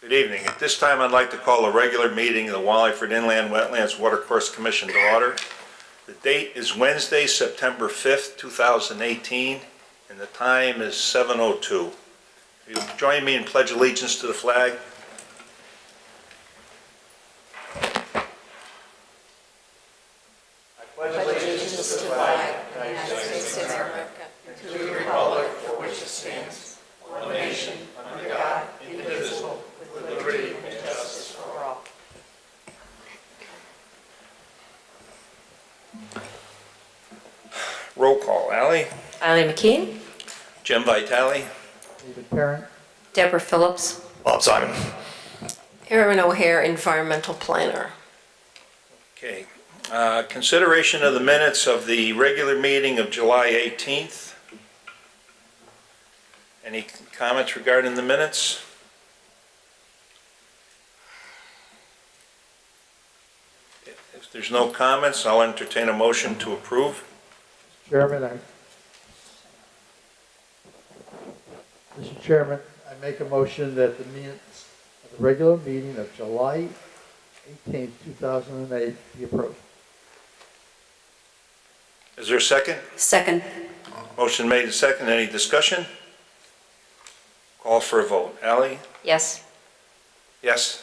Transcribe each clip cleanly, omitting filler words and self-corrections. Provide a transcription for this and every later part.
Good evening. At this time, I'd like to call a regular meeting of the Wallingford Inland Wetlands Watercourse Commission to order. The date is Wednesday, September 5th, 2018, and the time is 7:02. Will you join me in pledge allegiance to the flag? I pledge allegiance to the flag of the United States of America and to the republic for which it stands, one nation, under God, indivisible, with liberty and justice for all. Roll call. Ally? Ally McKean. Jim Vitale? David Parent. Deborah Phillips. Bob Simon. Erin O'Hare, Environmental Planner. Okay. Consideration of the minutes of the regular meeting of July 18th. Any comments regarding the minutes? If there's no comments, I'll entertain a motion to approve. Mr. Chairman, I make a motion that the minutes of the regular meeting of July 18th, 2008 be approved. Is there a second? Second. Motion made and second. Any discussion? Call for a vote. Ally? Yes. Yes?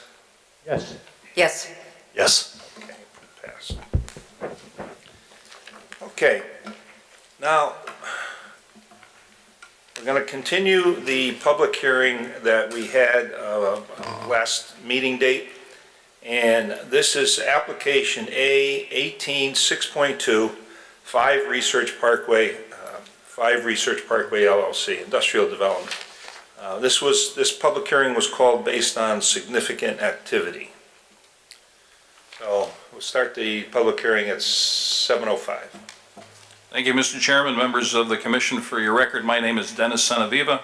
Yes. Yes. Yes. Okay, pass. Okay, now we're going to continue the public hearing that we had last meeting date, and this is application A 18-6.2, 5 Research Parkway LLC, Industrial Development. This public hearing was called based on significant activity. So we'll start the public hearing at 7:05. Thank you, Mr. Chairman, members of the Commission. For your record, my name is Dennis Senaviva.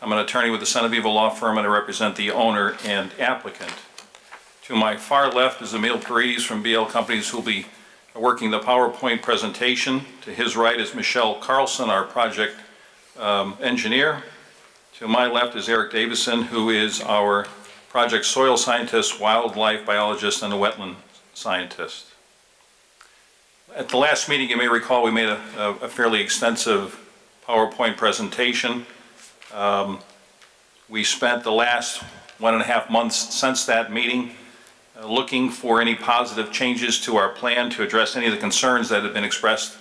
I'm an attorney with the Senaviva Law Firm, and I represent the owner and applicant. To my far left is Emil Paredes from BL Companies, who will be working the PowerPoint presentation. To his right is Michelle Carlson, our project engineer. To my left is Eric Davison, who is our project soil scientist, wildlife biologist, and a wetland scientist. At the last meeting, you may recall, we made a fairly extensive PowerPoint presentation. We spent the last 1.5 months since that meeting looking for any positive changes to our plan to address any of the concerns that had been expressed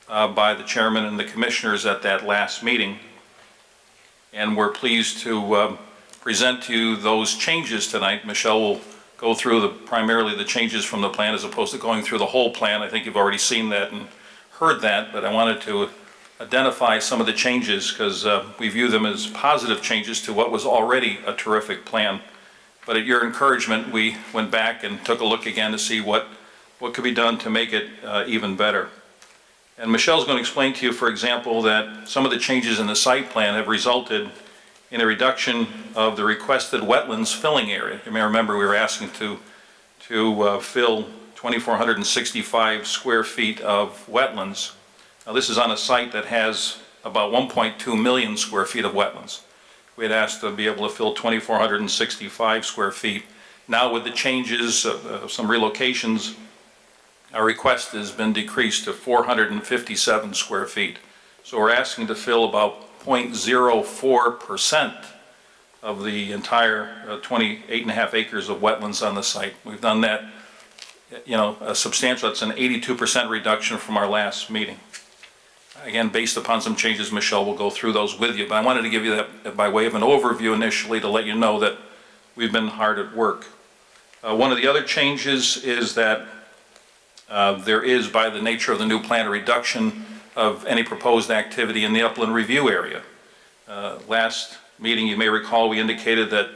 by the chairman and the commissioners at that last meeting. And we're pleased to present to you those changes tonight. Michelle will go through primarily the changes from the plan as opposed to going through the whole plan. I think you've already seen that and heard that, but I wanted to identify some of the changes because we view them as positive changes to what was already a terrific plan. But at your encouragement, we went back and took a look again to see what could be done to make it even better. And Michelle's going to explain to you, for example, that some of the changes in the site plan have resulted in a reduction of the requested wetlands filling area. You may remember we were asking to fill 2,465 square feet of wetlands. Now this is on a site that has about 1.2 million square feet of wetlands. We had asked to be able to fill 2,465 square feet. Now with the changes, some relocations, our request has been decreased to 457 square feet. So we're asking to fill about 0.04% of the entire 28.5 acres of wetlands on the site. We've done that, a substantial, that's an 82% reduction from our last meeting. Again, based upon some changes, Michelle will go through those with you, but I wanted to give you that by way of an overview initially to let you know that we've been hard at work. One of the other changes is that there is, by the nature of the new plan, a reduction of any proposed activity in the upland review area. Last meeting, you may recall, we indicated that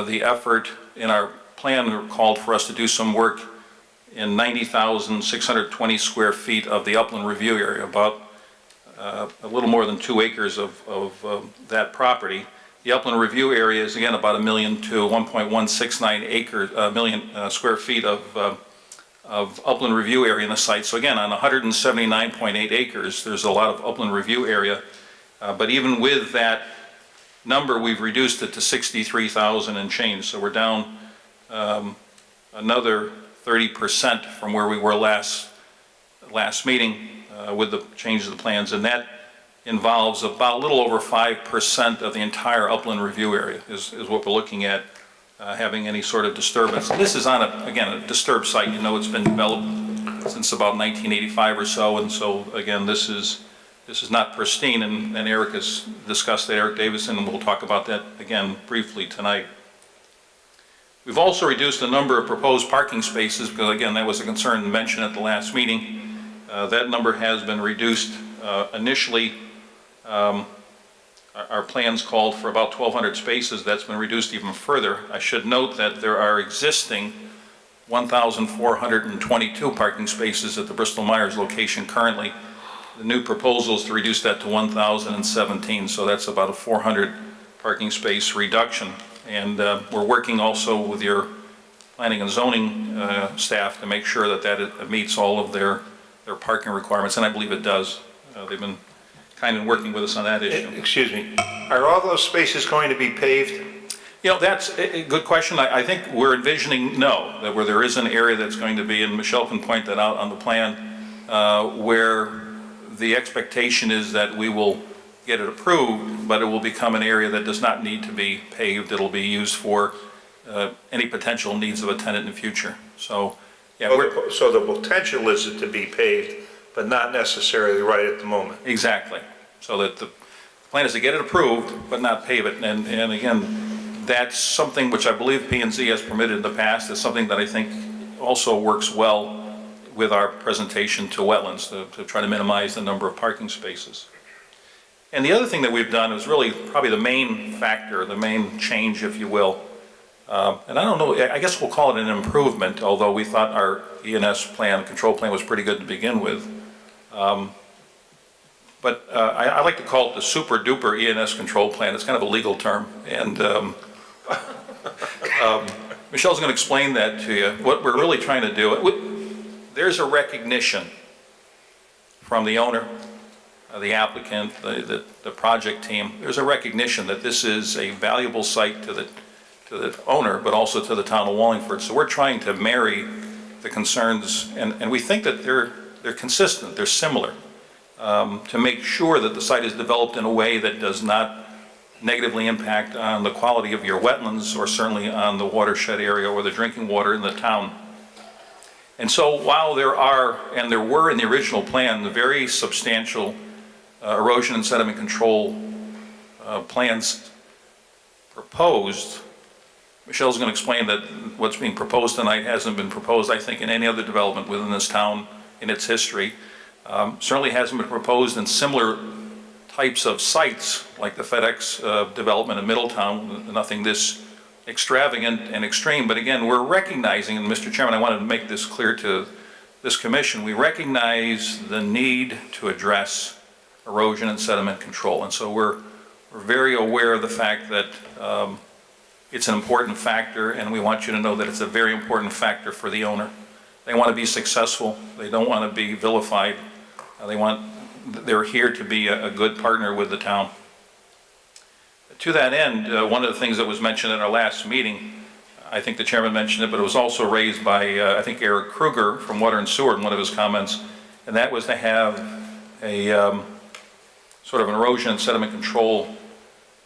the effort in our plan called for us to do some work in 90,620 square feet of the upland review area, about a little more than 2 acres of that property. The upland review area is again about 1 million to 1.169 million square feet of upland review area in the site. So again, on 179.8 acres, there's a lot of upland review area. But even with that number, we've reduced it to 63,000 and change. So we're down another 30% from where we were last meeting with the change of the plans, and that involves about a little over 5% of the entire upland review area is what we're looking at having any sort of disturbance. This is on again, a disturbed site. You know, it's been developed since about 1985 or so, and so again, this is not pristine, and Eric has discussed that, Eric Davison, and we'll talk about that again briefly tonight. We've also reduced the number of proposed parking spaces because, again, that was a concern mentioned at the last meeting. That number has been reduced. Initially, our plans called for about 1,200 spaces. That's been reduced even further. I should note that there are existing 1,422 parking spaces at the Bristol-Myers location currently. The new proposal is to reduce that to 1,017, so that's about a 400 parking space reduction. And we're working also with your planning and zoning staff to make sure that that meets all of their parking requirements, and I believe it does. They've been kind of working with us on that issue. Excuse me, are all those spaces going to be paved? You know, that's a good question. I think we're envisioning no, that where there is an area that's going to be, and Michelle can point that out on the plan, where the expectation is that we will get it approved, but it will become an area that does not need to be paved. It'll be used for any potential needs of a tenant in the future. So, yeah, So the potential is it to be paved, but not necessarily right at the moment. exactly. So that the plan is to get it approved, but not pave it. And again, that's something which I believe P&Z has permitted in the past. It's something that I think also works well with our presentation to wetlands to try to minimize the number of parking spaces. And the other thing that we've done is really probably the main factor, the main change, if you will. And I don't know, I guess we'll call it an improvement, although we thought our E&S plan, control plan, was pretty good to begin with. But I like to call it the super duper E&S control plan. It's kind of a legal term. And Michelle's going to explain that to you. What we're really trying to do, there's a recognition from the owner, the applicant, the project team. There's a recognition that this is a valuable site to the owner, but also to the town of Wallingford. So we're trying to marry the concerns, and we think that they're consistent, they're similar, to make sure that the site is developed in a way that does not negatively impact on the quality of your wetlands, or certainly on the watershed area or the drinking water in the town. And so while there are, and there were in the original plan, the very substantial erosion and sediment control plans proposed, Michelle's going to explain that what's being proposed tonight hasn't been proposed, I think, in any other development within this town in its history. Certainly hasn't been proposed in similar types of sites like the FedEx development in Middletown, nothing this extravagant and extreme. But again, we're recognizing, and Mr. Chairman, I wanted to make this clear to this commission, we recognize the need to address erosion and sediment control. And so we're very aware of the fact that it's an important factor, and we want you to know that it's a very important factor for the owner. They want to be successful. They don't want to be vilified. They're here to be a good partner with the town. To that end, one of the things that was mentioned at our last meeting, I think the chairman mentioned it, but it was also raised by, I think, Eric Kruger from Water and Sewer in one of his comments, and that was to have a sort of an erosion and sediment control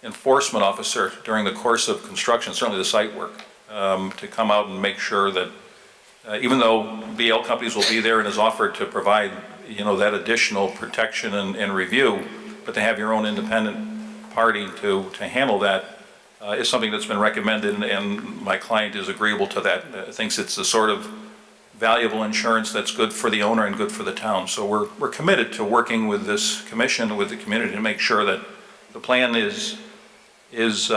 enforcement officer during the course of construction, certainly the site work, to come out and make sure that even though BL companies will be there and has offered to provide, you know, that additional protection and review, but to have your own independent party to handle that is something that's been recommended, and my client is agreeable to that. Thinks it's the sort of valuable insurance that's good for the owner and good for the town. So we're committed to working with this commission, with the community, to make sure that the plan is as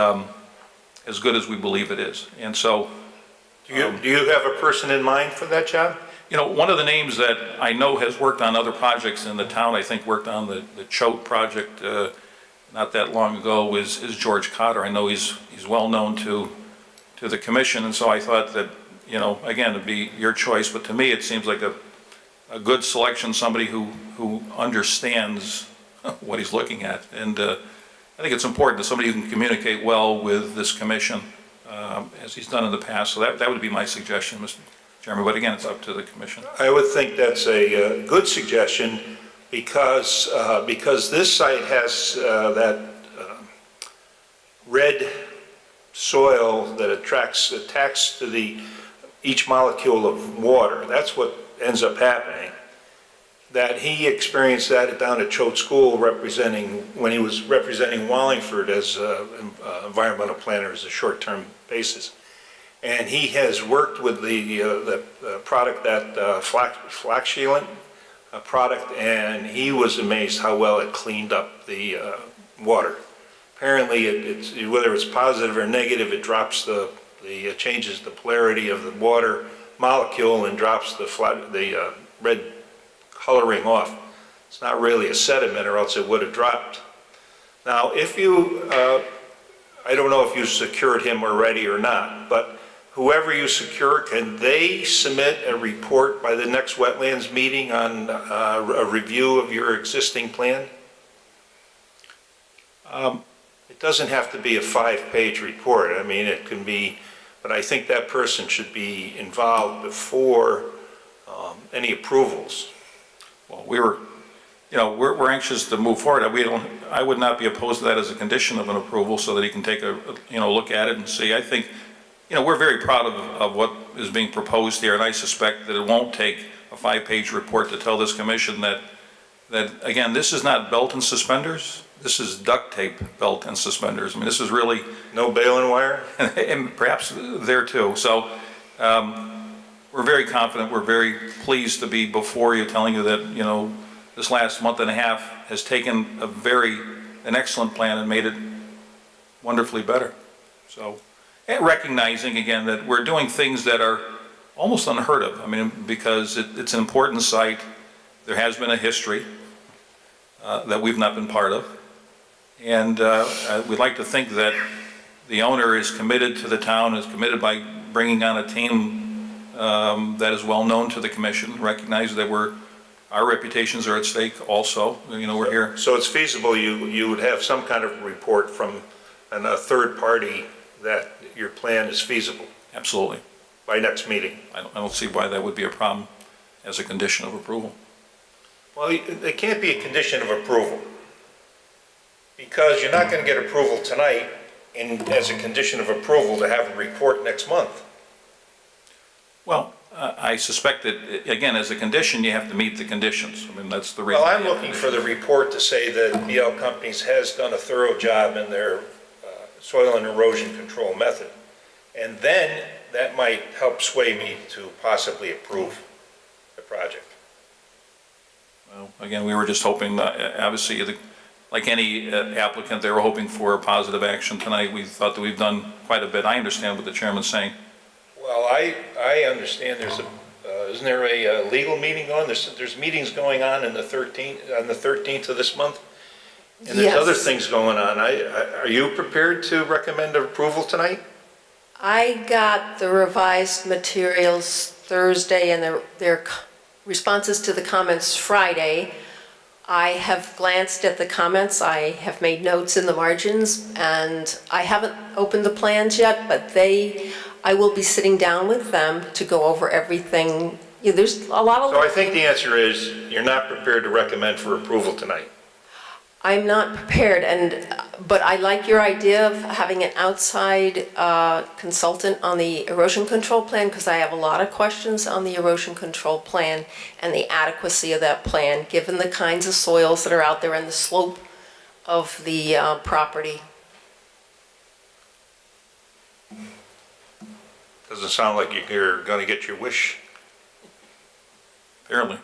good as we believe it is. And so, Do you have a person in mind for that job? you know, one of the names that I know has worked on other projects in the town, I think worked on the Choate project not that long ago, is George Cotter. I know he's well known to the commission, and so I thought that, you know, again, it'd be your choice, but to me it seems like a good selection, somebody who understands what he's looking at. And I think it's important that somebody who can communicate well with this commission, as he's done in the past. So that would be my suggestion, Mr. Chairman, but again, it's up to the commission. I would think that's a good suggestion because this site has that red soil that attacks to each molecule of water. That's what ends up happening. That he experienced that down at Choate School when he was representing Wallingford as environmental planner as a short-term basis. And he has worked with the product, that flax-sealant product, and he was amazed how well it cleaned up the water. Apparently, whether it's positive or negative, it drops changes the polarity of the water molecule and drops the red coloring off. It's not really a sediment, or else it would have dropped. Now, if you, I don't know if you secured him already or not, but whoever you secure, can they submit a report by the next wetlands meeting on a review of your existing plan? It doesn't have to be a 5-page report. I mean, it can be, but I think that person should be involved before any approvals. Well, we're anxious to move forward. I would not be opposed to that as a condition of an approval, so that he can take a look at it and see. I think, we're very proud of what is being proposed here, and I suspect that it won't take a 5-page report to tell this commission that again, this is not belt and suspenders. This is duct tape, belt and suspenders. I mean, this is really No baling wire? and perhaps there too. So we're very confident, we're very pleased to be before you, telling you that, this last month and a half has taken an excellent plan and made it wonderfully better. So, and recognizing again that we're doing things that are almost unheard of. I mean, because it's an important site. There has been a history that we've not been part of. And we'd like to think that the owner is committed to the town, is committed by bringing on a team that is well known to the commission, recognize that our reputations are at stake also. We're here. So it's feasible you would have some kind of report from a third party that your plan is feasible Absolutely. by next meeting? I don't see why that would be a problem as a condition of approval. Well, it can't be a condition of approval, because you're not going to get approval tonight as a condition of approval to have a report next month. Well, I suspect that, again, as a condition, you have to meet the conditions. I mean, that's the reason. Well, I'm looking for the report to say that BL Companies has done a thorough job in their soil and erosion control method. And then that might help sway me to possibly approve the project. Well, again, we were just hoping, obviously, like any applicant, they were hoping for a positive action tonight. We thought that we've done quite a bit. I understand what the chairman's saying. Well, I understand isn't there a legal meeting on? There's meetings going on on the 13th of this month? And there's Yes. other things going on. Are you prepared to recommend approval tonight? I got the revised materials Thursday and their responses to the comments Friday. I have glanced at the comments, I have made notes in the margins, and I haven't opened the plans yet, but I will be sitting down with them to go over everything. There's a lot of... So I think the answer is you're not prepared to recommend for approval tonight. I'm not prepared, but I like your idea of having an outside consultant on the erosion control plan, because I have a lot of questions on the erosion control plan and the adequacy of that plan, given the kinds of soils that are out there and the slope of the property. Doesn't sound like you're going to get your wish. Apparently.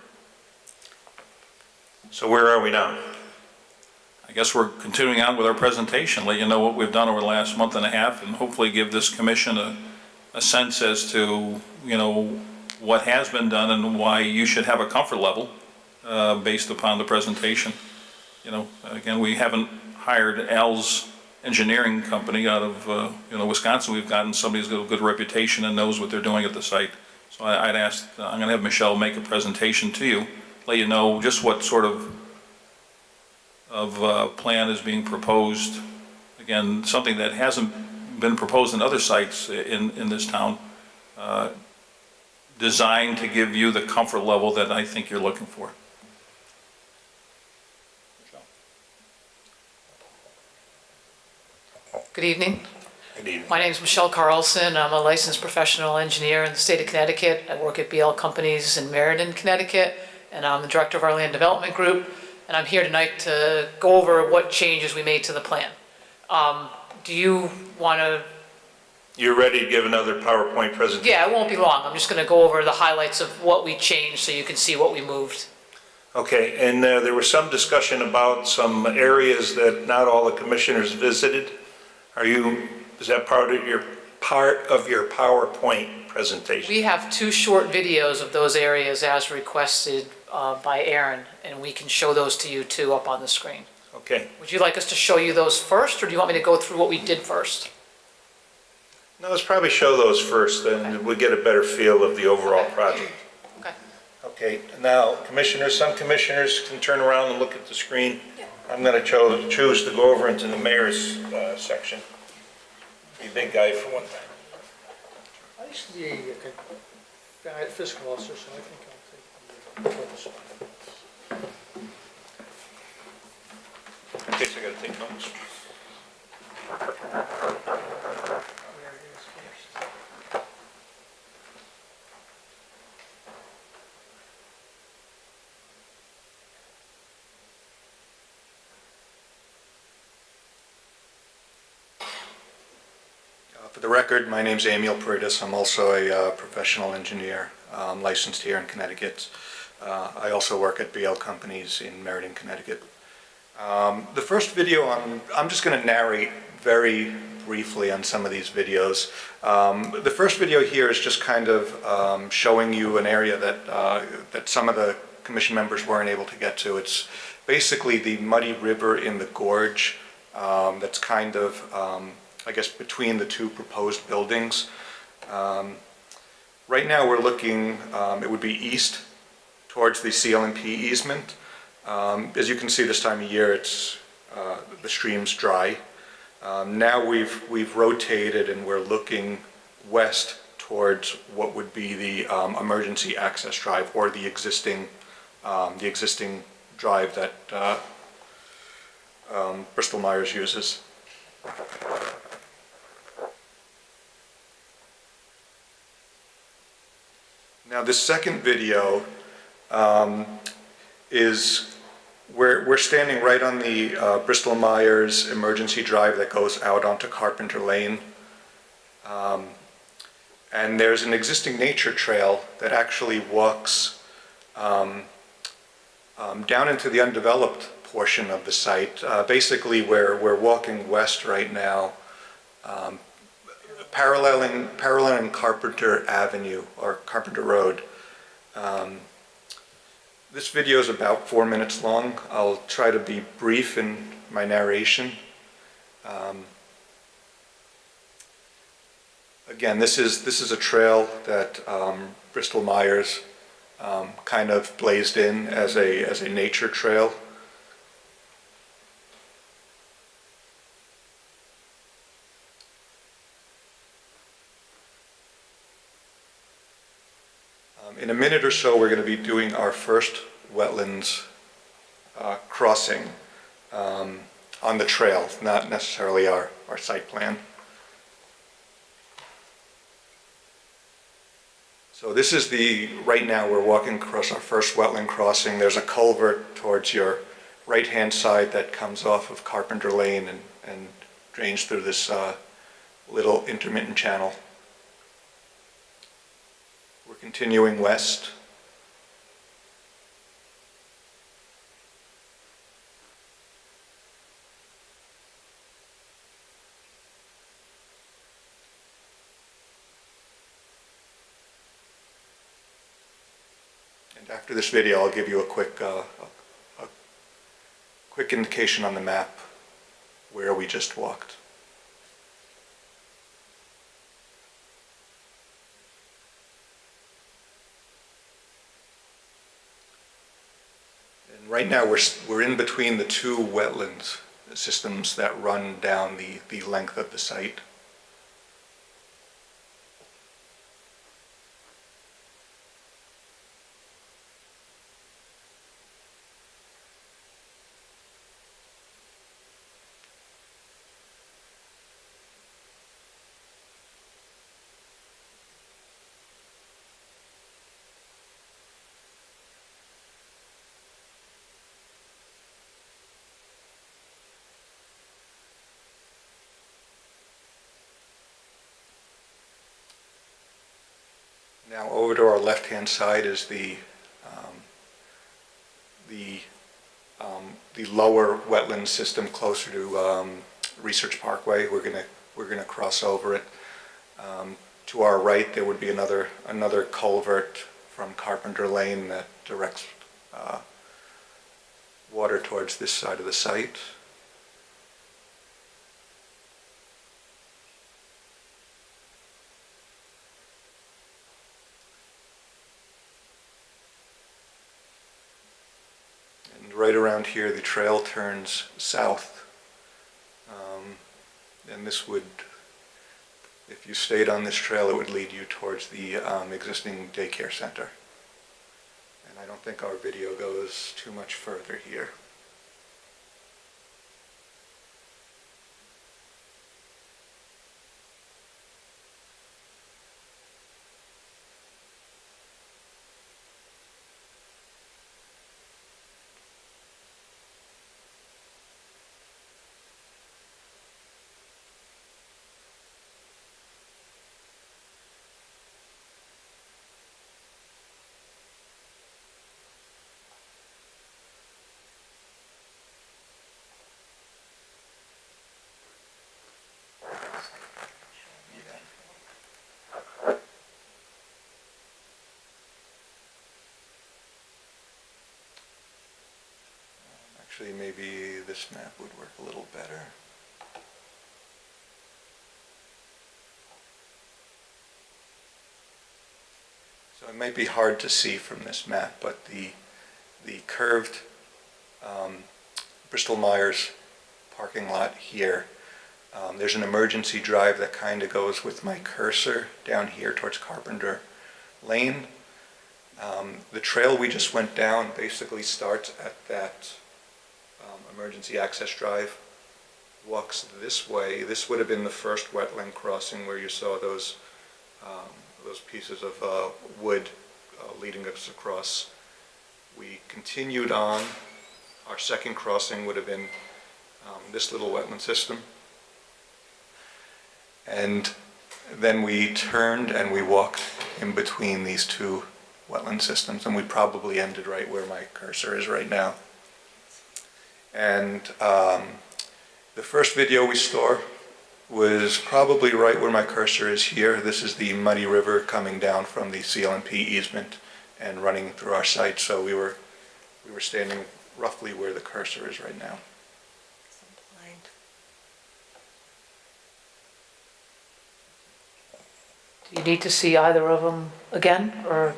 So where are we now? I guess we're continuing on with our presentation, let you know what we've done over the last month and a half, and hopefully give this commission a sense as to, what has been done and why you should have a comfort level based upon the presentation. Again, we haven't hired Al's engineering company out of, Wisconsin. We've gotten somebody who's got a good reputation and knows what they're doing at the site. So I'm going to have Michelle make a presentation to you, let you know just what sort of of plan is being proposed. Again, something that hasn't been proposed in other sites in this town, designed to give you the comfort level that I think you're looking for. Good evening. Good evening. My name is Michelle Carlson. I'm a licensed professional engineer in the state of Connecticut. I work at BL Companies in Meriden, Connecticut, and I'm the director of our land development group. And I'm here tonight to go over what changes we made to the plan. Do you want to? You're ready to give another PowerPoint presentation? Yeah, it won't be long. I'm just going to go over the highlights of what we changed so you can see what we moved. Okay, and there was some discussion about some areas that not all the commissioners visited. Is that part of your PowerPoint presentation? We have 2 short videos of those areas as requested by Aaron, and we can show those to you too up on the screen. Okay. Would you like us to show you those first, or do you want me to go through what we did first? No, let's probably show those first, then we'll get a better feel of the overall project. Okay. Okay, now, commissioners, some commissioners can turn around and look at the screen. I'm going to choose to go over into the mayor's section. Be a big guy for one time. I used to be a fiscal officer, so I think I'll take the focus. In case I got to take notes. There it is first. For the record, my name's Emil Paredes. I'm also a professional engineer, licensed here in Connecticut. I also work at BL Companies in Meriden, Connecticut. The first video, I'm just going to narrate very briefly on some of these videos. The first video here is just kind of showing you an area that some of the commission members weren't able to get to. It's basically the muddy river in the gorge that's kind of I guess between the 2 proposed buildings. Right now we're looking, it would be east towards the CLMP easement. As you can see this time of year, it's the stream's dry. Now we've rotated and we're looking west towards what would be the emergency access drive, or the existing drive that Bristol-Myers uses. Now, this second video is we're standing right on the Bristol-Myers emergency drive that goes out onto Carpenter Lane. And there's an existing nature trail that actually walks down into the undeveloped portion of the site. Basically, we're walking west right now, paralleling Carpenter Avenue, or Carpenter Road. This video is about 4 minutes long. I'll try to be brief in my narration. Again, this is a trail that Bristol-Myers kind of blazed in as a nature trail. In a minute or so, we're going to be doing our first wetlands crossing on the trail, not necessarily our site plan. So this is right now we're walking across our first wetland crossing. There's a culvert towards your right-hand side that comes off of Carpenter Lane and drains through this little intermittent channel. We're continuing west. And after this video, I'll give you a quick indication on the map where we just walked. right now, we're in between the two wetlands systems that run down the length of the site. Now, over to our left-hand side is the lower wetland system closer to Research Parkway. We're gonna cross over it. To our right, there would be another culvert from Carpenter Lane that directs water towards this side of the site. And right around here, the trail turns south. And this would, if you stayed on this trail, it would lead you towards the existing daycare center. And I don't think our video goes too much further here. Actually, maybe this map would work a little better. So it might be hard to see from this map, but the curved Bristol-Myers parking lot here, there's an emergency drive that kind of goes with my cursor down here towards Carpenter Lane. The trail we just went down basically starts at that emergency access drive, walks this way. This would have been the first wetland crossing where you saw those pieces of wood leading us across. We continued on. Our second crossing would have been this little wetland system. And then we turned and we walked in between these two wetland systems, and we probably ended right where my cursor is right now. And the first video we saw was probably right where my cursor is here. This is the Muddy River coming down from the CLNP easement and running through our site. So we were standing roughly where the cursor is right now. Do you need to see either of them again, or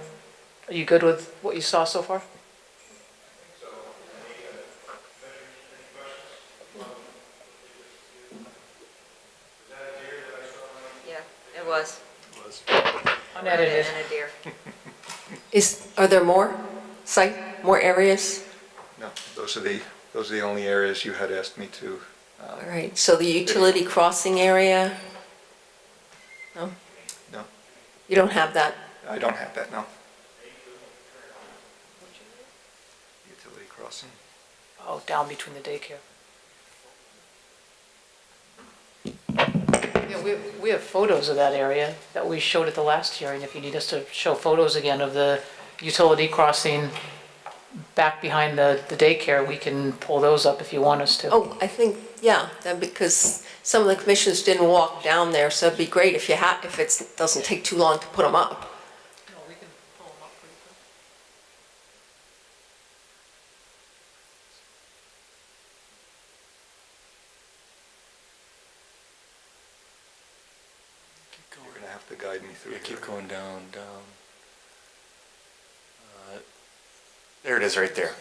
are you good with what you saw so far? Yeah, it was. Unedited. And a deer. Are there more areas? No, those are the only areas you had asked me to. All right, so the utility crossing area? No? No, You don't have that? I don't have that, no. Utility crossing. Oh, down between the daycare. Yeah, we have photos of that area that we showed at the last hearing. If you need us to show photos again of the utility crossing back behind the daycare, we can pull those up if you want us to. Oh, I think, yeah, because some of the commissioners didn't walk down there, so it'd be great if it doesn't take too long to put them up. No, we can pull them up pretty quick. You're gonna have to guide me through Yeah, here. keep going down, down. There it is right there.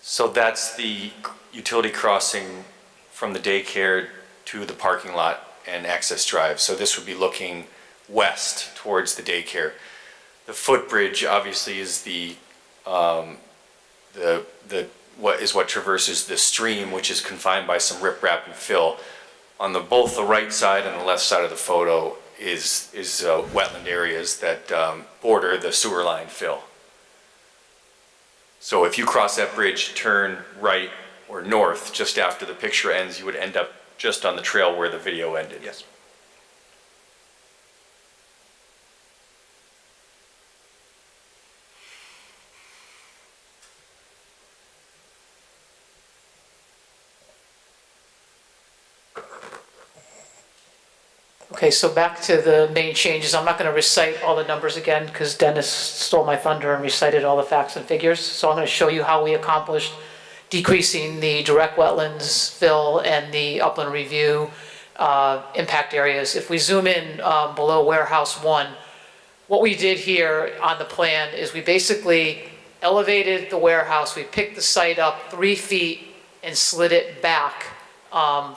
So that's the utility crossing from the daycare to the parking lot and access drive. So this would be looking west towards the daycare. The footbridge obviously is what traverses the stream, which is confined by some riprap and fill. On both the right side and the left side of the photo is wetland areas that border the sewer line fill. So if you cross that bridge, turn right or north just after the picture ends, you would end up just on the trail where the video ended. Yes. Okay, so back to the main changes. I'm not going to recite all the numbers again because Dennis stole my thunder and recited all the facts and figures. So I'm going to show you how we accomplished decreasing the direct wetlands fill and the upland review impact areas. If we zoom in below warehouse 1, what we did here on the plan is we basically elevated the warehouse. We picked the site up 3 feet and slid it back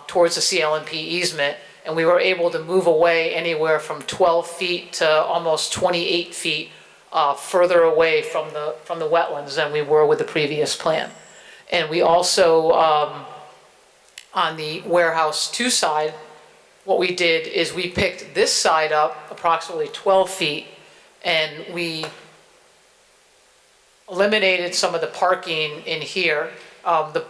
towards the CLNP easement. And we were able to move away anywhere from 12 feet to almost 28 feet further away from the wetlands than we were with the previous plan. And we also, on the warehouse 2 side, what we did is we picked this side up approximately 12 feet and we eliminated some of the parking in here. The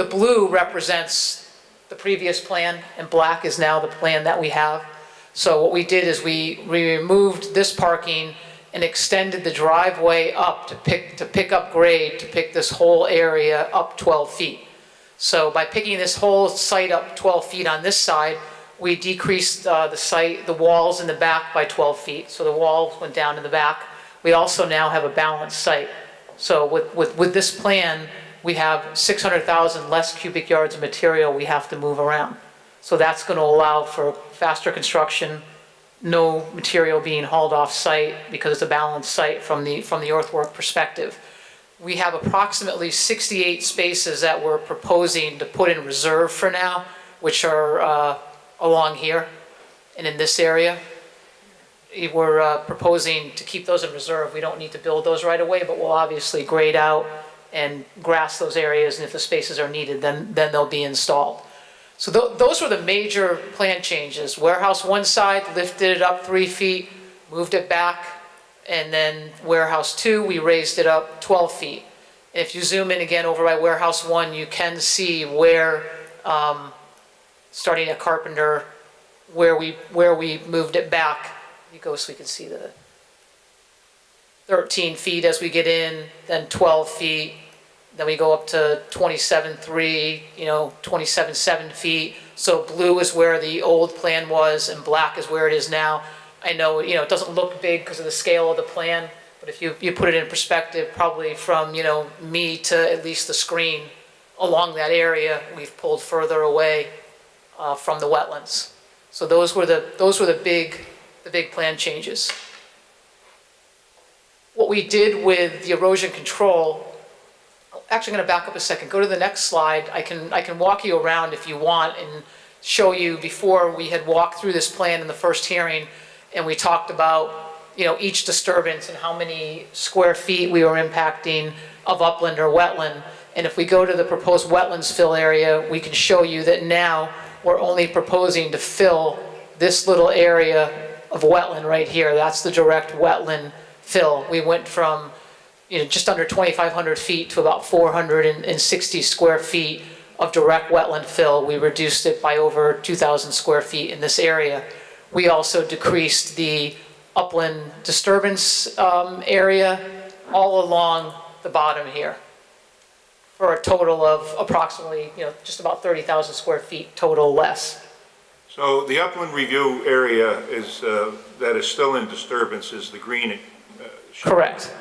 blue represents the previous plan, and black is now the plan that we have. So what we did is we removed this parking and extended the driveway up to pick up grade, to pick this whole area up 12 feet. So by picking this whole site up 12 feet on this side, we decreased the walls in the back by 12 feet. So the walls went down in the back. We also now have a balanced site. So with this plan, we have 600,000 less cubic yards of material we have to move around. So that's going to allow for faster construction, no material being hauled off site because it's a balanced site from the earthwork perspective. We have approximately 68 spaces that we're proposing to put in reserve for now, which are along here and in this area. We're proposing to keep those in reserve. We don't need to build those right away, but we'll obviously grade out and grass those areas, and if the spaces are needed, then they'll be installed. So those were the major plan changes. Warehouse 1 side, lifted it up 3 feet, moved it back, and then warehouse 2, we raised it up 12 feet. And if you zoom in again over by warehouse 1, you can see where, starting at Carpenter, where we moved it back. You go so we can see the 13 feet as we get in, then 12 feet, then we go up to 27.3, 27.7 feet. So blue is where the old plan was and black is where it is now. I know, it doesn't look big because of the scale of the plan, but if you put it in perspective, probably from, me to at least the screen along that area, we've pulled further away from the wetlands. So those were the big plan changes. What we did with the erosion control, actually I'm going to back up a second, go to the next slide. I can walk you around if you want and show you before we had walked through this plan in the first hearing and we talked about each disturbance and how many square feet we were impacting of upland or wetland. And if we go to the proposed wetlands fill area, we can show you that now we're only proposing to fill this little area of wetland right here. That's the direct wetland fill. We went from just under 2,500 feet to about 460 square feet of direct wetland fill. We reduced it by over 2,000 square feet in this area. We also decreased the upland disturbance area all along the bottom here for a total of approximately, just about 30,000 square feet total less. So the upland review area that is still in disturbance is the green. Correct.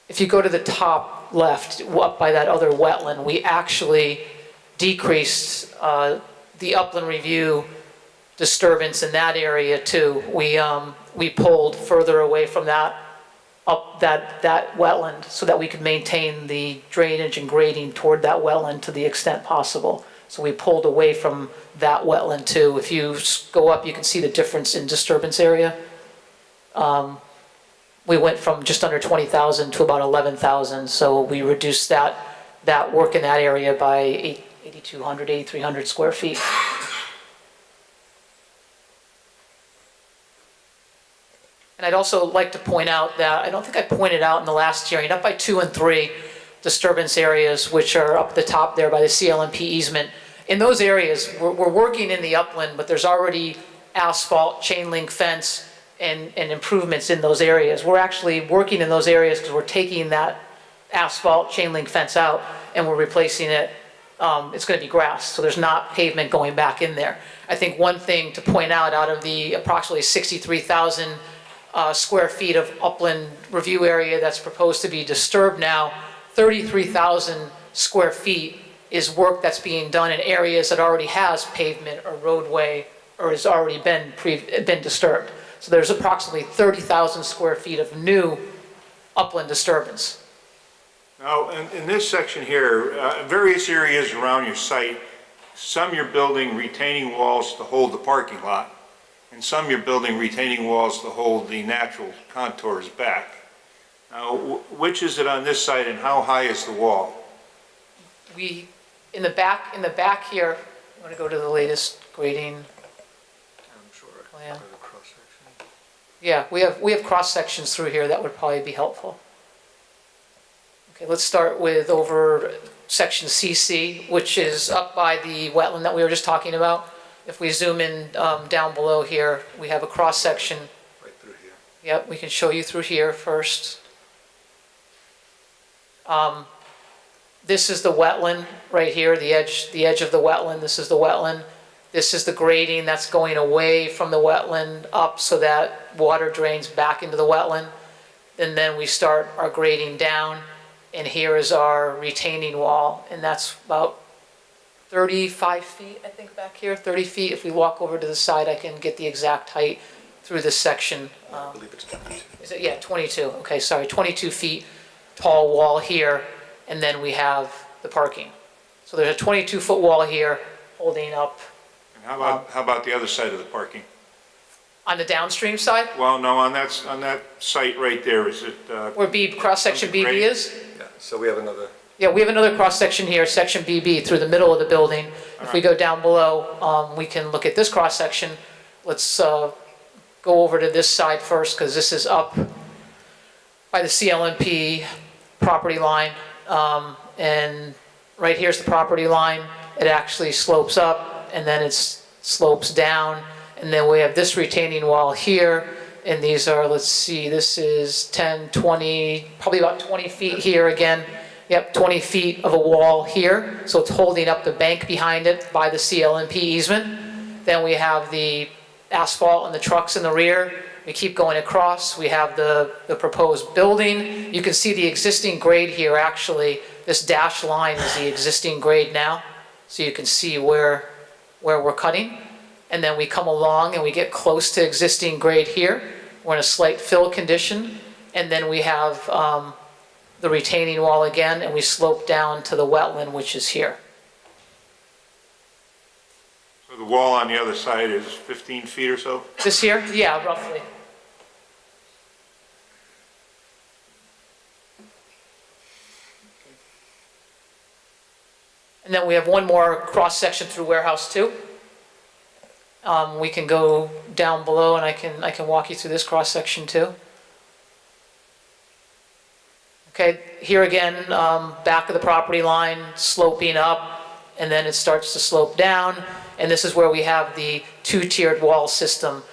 If you go to the top left, up by that other wetland, we actually decreased the upland review disturbance in that area too. We pulled further away from that up that wetland so that we could maintain the drainage and grading toward that wetland to the extent possible. So we pulled away from that wetland too. If you go up, you can see the difference in disturbance area. We went from just under 20,000 to about 11,000, so we reduced that work in that area by 8,200, 8,300 square feet. And I'd also like to point out that I don't think I pointed out in the last hearing, up by 2 and 3 disturbance areas, which are up the top there by the CLMP easement. In those areas, we're working in the upland, but there's already asphalt, chain link fence, and improvements in those areas. We're actually working in those areas because we're taking that asphalt, chain link fence out, and we're replacing it. It's going to be grass, so there's not pavement going back in there. I think one thing to point out of the approximately 63,000 square feet of upland review area that's proposed to be disturbed now, 33,000 square feet is work that's being done in areas that already has pavement or roadway or has already been disturbed. So there's approximately 30,000 square feet of new upland disturbance. Now, in this section here, various areas around your site, some you're building retaining walls to hold the parking lot, and some you're building retaining walls to hold the natural contours back. Now, which is it on this site and how high is the wall? In the back here, you want to go to the latest grading plan? Yeah, we have cross sections through here that would probably be helpful. Okay, let's start with over section CC, which is up by the wetland that we were just talking about. If we zoom in down below here, we have a cross section. Right through here. Yep, we can show you through here first. This is the wetland right here, the edge of the wetland. This is the wetland. This is the grading that's going away from the wetland up so that water drains back into the wetland. And then we start our grading down. And here is our retaining wall. And that's about 35 feet, I think, back here, 30 feet. If we walk over to the side, I can get the exact height through this section. I believe it's 22. Is it? Yeah, 22. Okay, sorry, 22 feet tall wall here, and then we have the parking. So there's a 22-foot wall here holding up. And how about the other side of the parking? On the downstream side, Well, no, on that site right there, is it? where cross-section BB Great. is? Yeah, so we have another. Yeah, we have another cross-section here, section BB, through the middle of the building. If we go down below, we can look at this cross-section. Let's go over to this side first, because this is up by the CLMP property line. And right here's the property line. It actually slopes up, and then it slopes down. And then we have this retaining wall here, and these are, let's see, this is 10, 20, probably about 20 feet here again. Yep, 20 feet of a wall here, so it's holding up the bank behind it by the CLMP easement. Then we have the asphalt and the trucks in the rear. We keep going across. We have the proposed building. You can see the existing grade here, actually. This dashed line is the existing grade now, so you can see where we're cutting. And then we come along and we get close to existing grade here. We're in a slight fill condition, and then we have the retaining wall again, and we slope down to the wetland, which is here. So the wall on the other side is 15 feet or so? This here? Yeah, roughly. And then we have one more cross-section through warehouse 2. We can go down below, and I can walk you through this cross-section too. Okay, here again, back of the property line, sloping up, and then it starts to slope down, and this is where we have the 2-tiered wall system.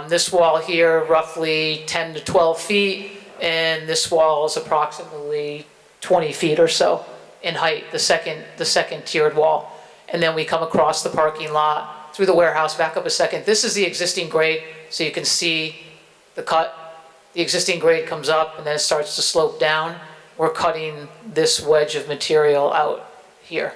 This wall here, roughly 10 to 12 feet, and this wall is approximately 20 feet or so in height, the second tiered wall. And then we come across the parking lot, through the warehouse, back up a second. This is the existing grade, so you can see the cut. The existing grade comes up and then it starts to slope down. We're cutting this wedge of material out here.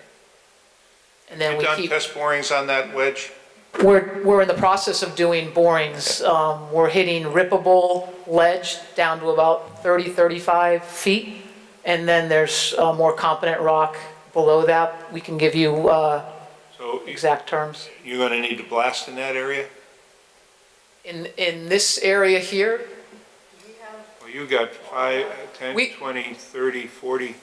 And then You've we done keep, test borings on that wedge? We're in the process of doing borings. We're hitting rippable ledge down to about 30, 35 feet. And then there's more competent rock below that. We can give you So exact terms. you're going to need to blast in that area? In this area here, Well, you got 5, 10, We- 20, 30, 40,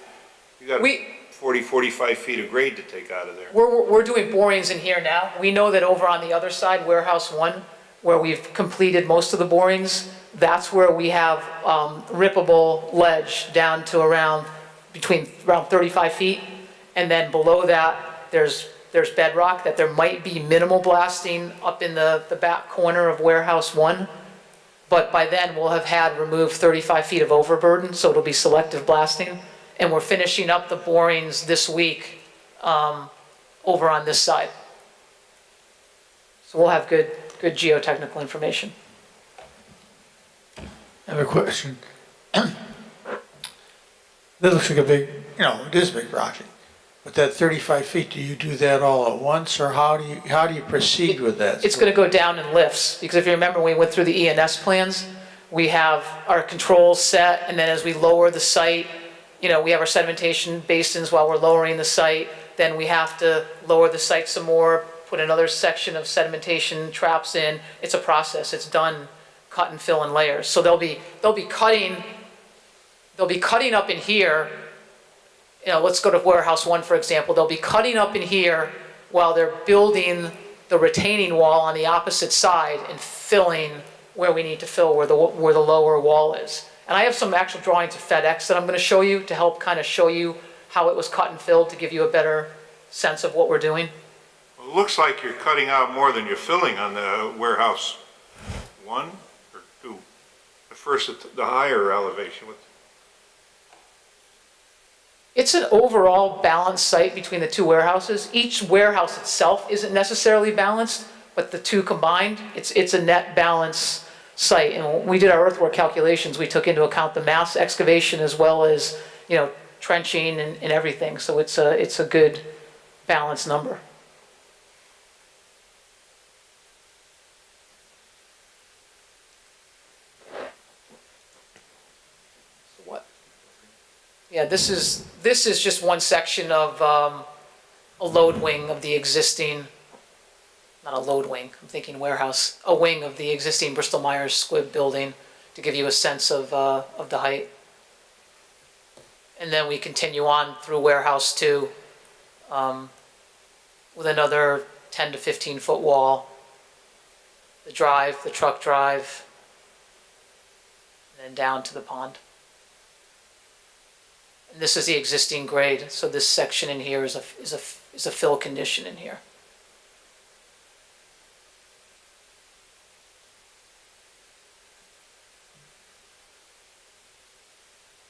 you got we, 40, 45 feet of grade to take out of there. we're doing borings in here now. We know that over on the other side, Warehouse 1, where we've completed most of the borings, that's where we have rippable ledge down to around 35 feet. And then below that, there's bedrock that there might be minimal blasting up in the back corner of Warehouse 1. But by then, we'll have had removed 35 feet of overburden, so it'll be selective blasting. And we're finishing up the borings this week over on this side. So we'll have good geotechnical information. I have a question. This looks like a big, it is a big project. But that 35 feet, do you do that all at once, or how do you proceed with that? It's going to go down in lifts, because if you remember, when we went through the ENS plans, we have our controls set, and then as we lower the site, we have our sedimentation basins while we're lowering the site, then we have to lower the site some more, put another section of sedimentation traps in. It's a process. It's done cut and fill in layers. So they'll be cutting up in here. Let's go to Warehouse 1, for example. They'll be cutting up in here while they're building the retaining wall on the opposite side and filling where we need to fill, where the lower wall is. And I have some actual drawings of FedEx that I'm going to show you to help kind of show you how it was cut and filled, to give you a better sense of what we're doing. Well, it looks like you're cutting out more than you're filling on the warehouse 1 or 2. The first, the higher elevation. It's an overall balanced site between the two warehouses. Each warehouse itself isn't necessarily balanced, but the two combined, it's a net balance site. And when we did our earthwork calculations, we took into account the mass excavation as well as, trenching and everything. So it's a good balanced number. Yeah, this is just one section of a load wing of the existing, not a load wing, I'm thinking warehouse, a wing of the existing Bristol-Myers squib building, to give you a sense of the height. And then we continue on through Warehouse 2 with another 10 to 15 foot wall, the drive, the truck drive, and then down to the pond. And this is the existing grade, so this section in here is a fill condition in here.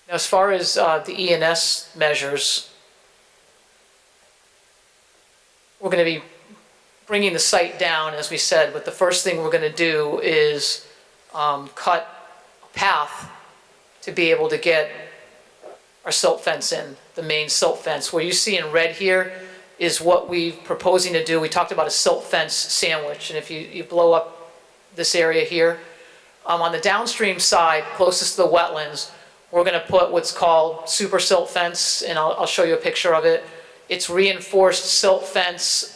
Now, as far as the ENS measures, we're going to be bringing the site down, as we said, but the first thing we're going to do is cut a path to be able to get our silt fence in, the main silt fence. What you see in red here is what we're proposing to do. We talked about a silt fence sandwich, and if you blow up this area here, on the downstream side, closest to the wetlands, we're going to put what's called super silt fence, and I'll show you a picture of it. It's reinforced silt fence,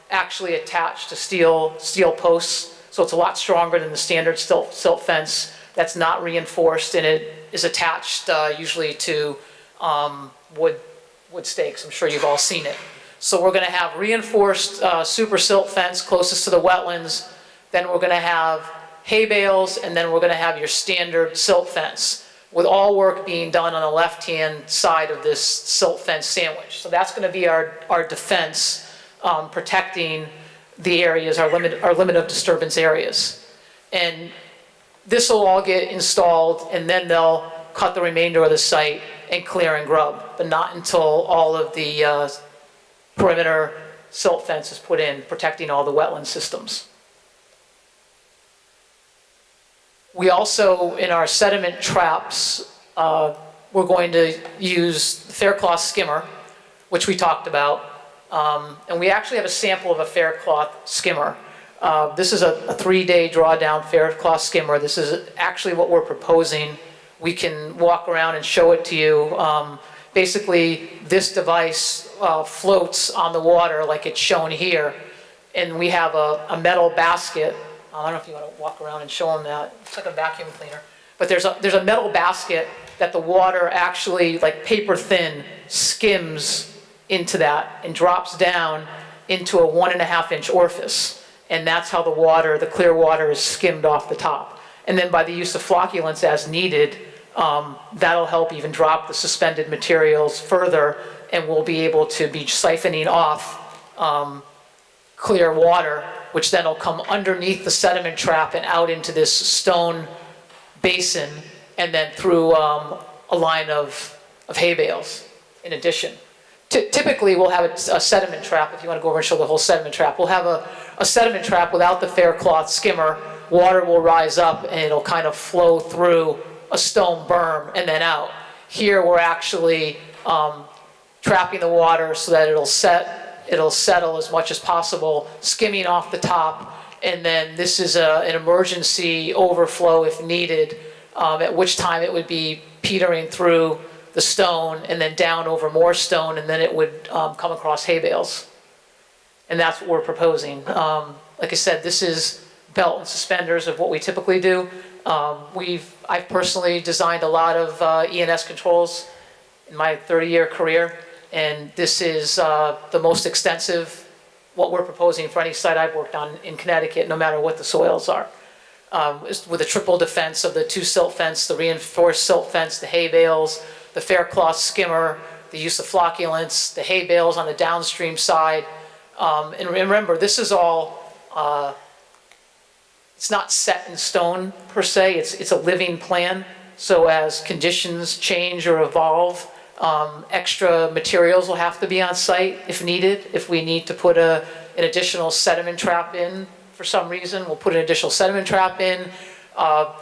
actually attached to steel posts, so it's a lot stronger than the standard silt fence that's not reinforced, and it is attached usually to wood stakes. I'm sure you've all seen it. So we're going to have reinforced super silt fence closest to the wetlands, then we're going to have hay bales, and then we're going to have your standard silt fence, with all work being done on the left-hand side of this silt fence sandwich. So that's going to be our defense, protecting the areas, our limit of disturbance areas. And this will all get installed, and then they'll cut the remainder of the site and clear and grub, but not until all of the perimeter silt fence is put in, protecting all the wetland systems. We also, in our sediment traps, we're going to use the Faircloth skimmer, which we talked about, And we actually have a sample of a Faircloth skimmer. This is a 3-day drawdown Faircloth skimmer. This is actually what we're proposing. We can walk around and show it to you. Basically, this device floats on the water like it's shown here. And we have a metal basket. I don't know if you want to walk around and show them that. It's like a vacuum cleaner. But there's a metal basket that the water actually, like paper thin, skims into that and drops down into a 1.5-inch orifice. And that's how the water, the clear water, is skimmed off the top. And then by the use of flocculants as needed, that'll help even drop the suspended materials further, and we'll be able to be siphoning off clear water, which then will come underneath the sediment trap and out into this stone basin, and then through a line of hay bales in addition. Typically, we'll have a sediment trap. If you want to go over and show the whole sediment trap, we'll have a sediment trap without the Faircloth skimmer. Water will rise up and it'll kind of flow through a stone berm and then out. Here, we're actually trapping the water so that it'll settle as much as possible, skimming off the top, and then this is an emergency overflow if needed, at which time it would be petering through the stone and then down over more stone, and then it would come across hay bales. And that's what we're proposing. Like I said, this is belt and suspenders of what we typically do. I've personally designed a lot of E&S controls in my 30-year career, and this is the most extensive, what we're proposing for any site I've worked on in Connecticut, no matter what the soils are. With a triple defense of the 2-silt fence, the reinforced silt fence, the hay bales, the Faircloth skimmer, the use of flocculants, the hay bales on the downstream side. And remember, this is all, it's not set in stone per se, it's a living plan. So as conditions change or evolve, extra materials will have to be on site if needed. If we need to put an additional sediment trap in for some reason, we'll put an additional sediment trap in.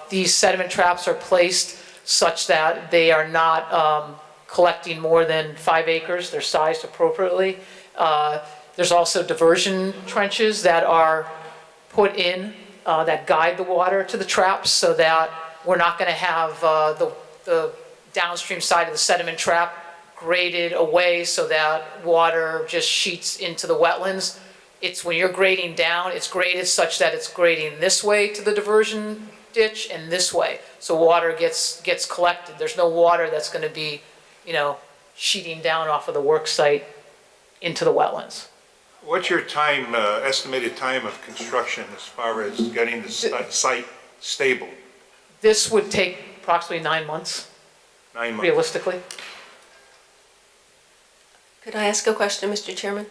These sediment traps are placed such that they are not collecting more than 5 acres. They're sized appropriately. There's also diversion trenches that are put in that guide the water to the traps so that we're not going to have the downstream side of the sediment trap graded away so that water just sheets into the wetlands. It's when you're grading down, it's graded such that it's grading this way to the diversion ditch and this way. So water gets collected. There's no water that's going to be, sheeting down off of the work site into the wetlands. What's your time, estimated time of construction as far as getting the site stable? This would take approximately 9 months, 9 months. realistically. Could I ask a question, Mr. Chairman?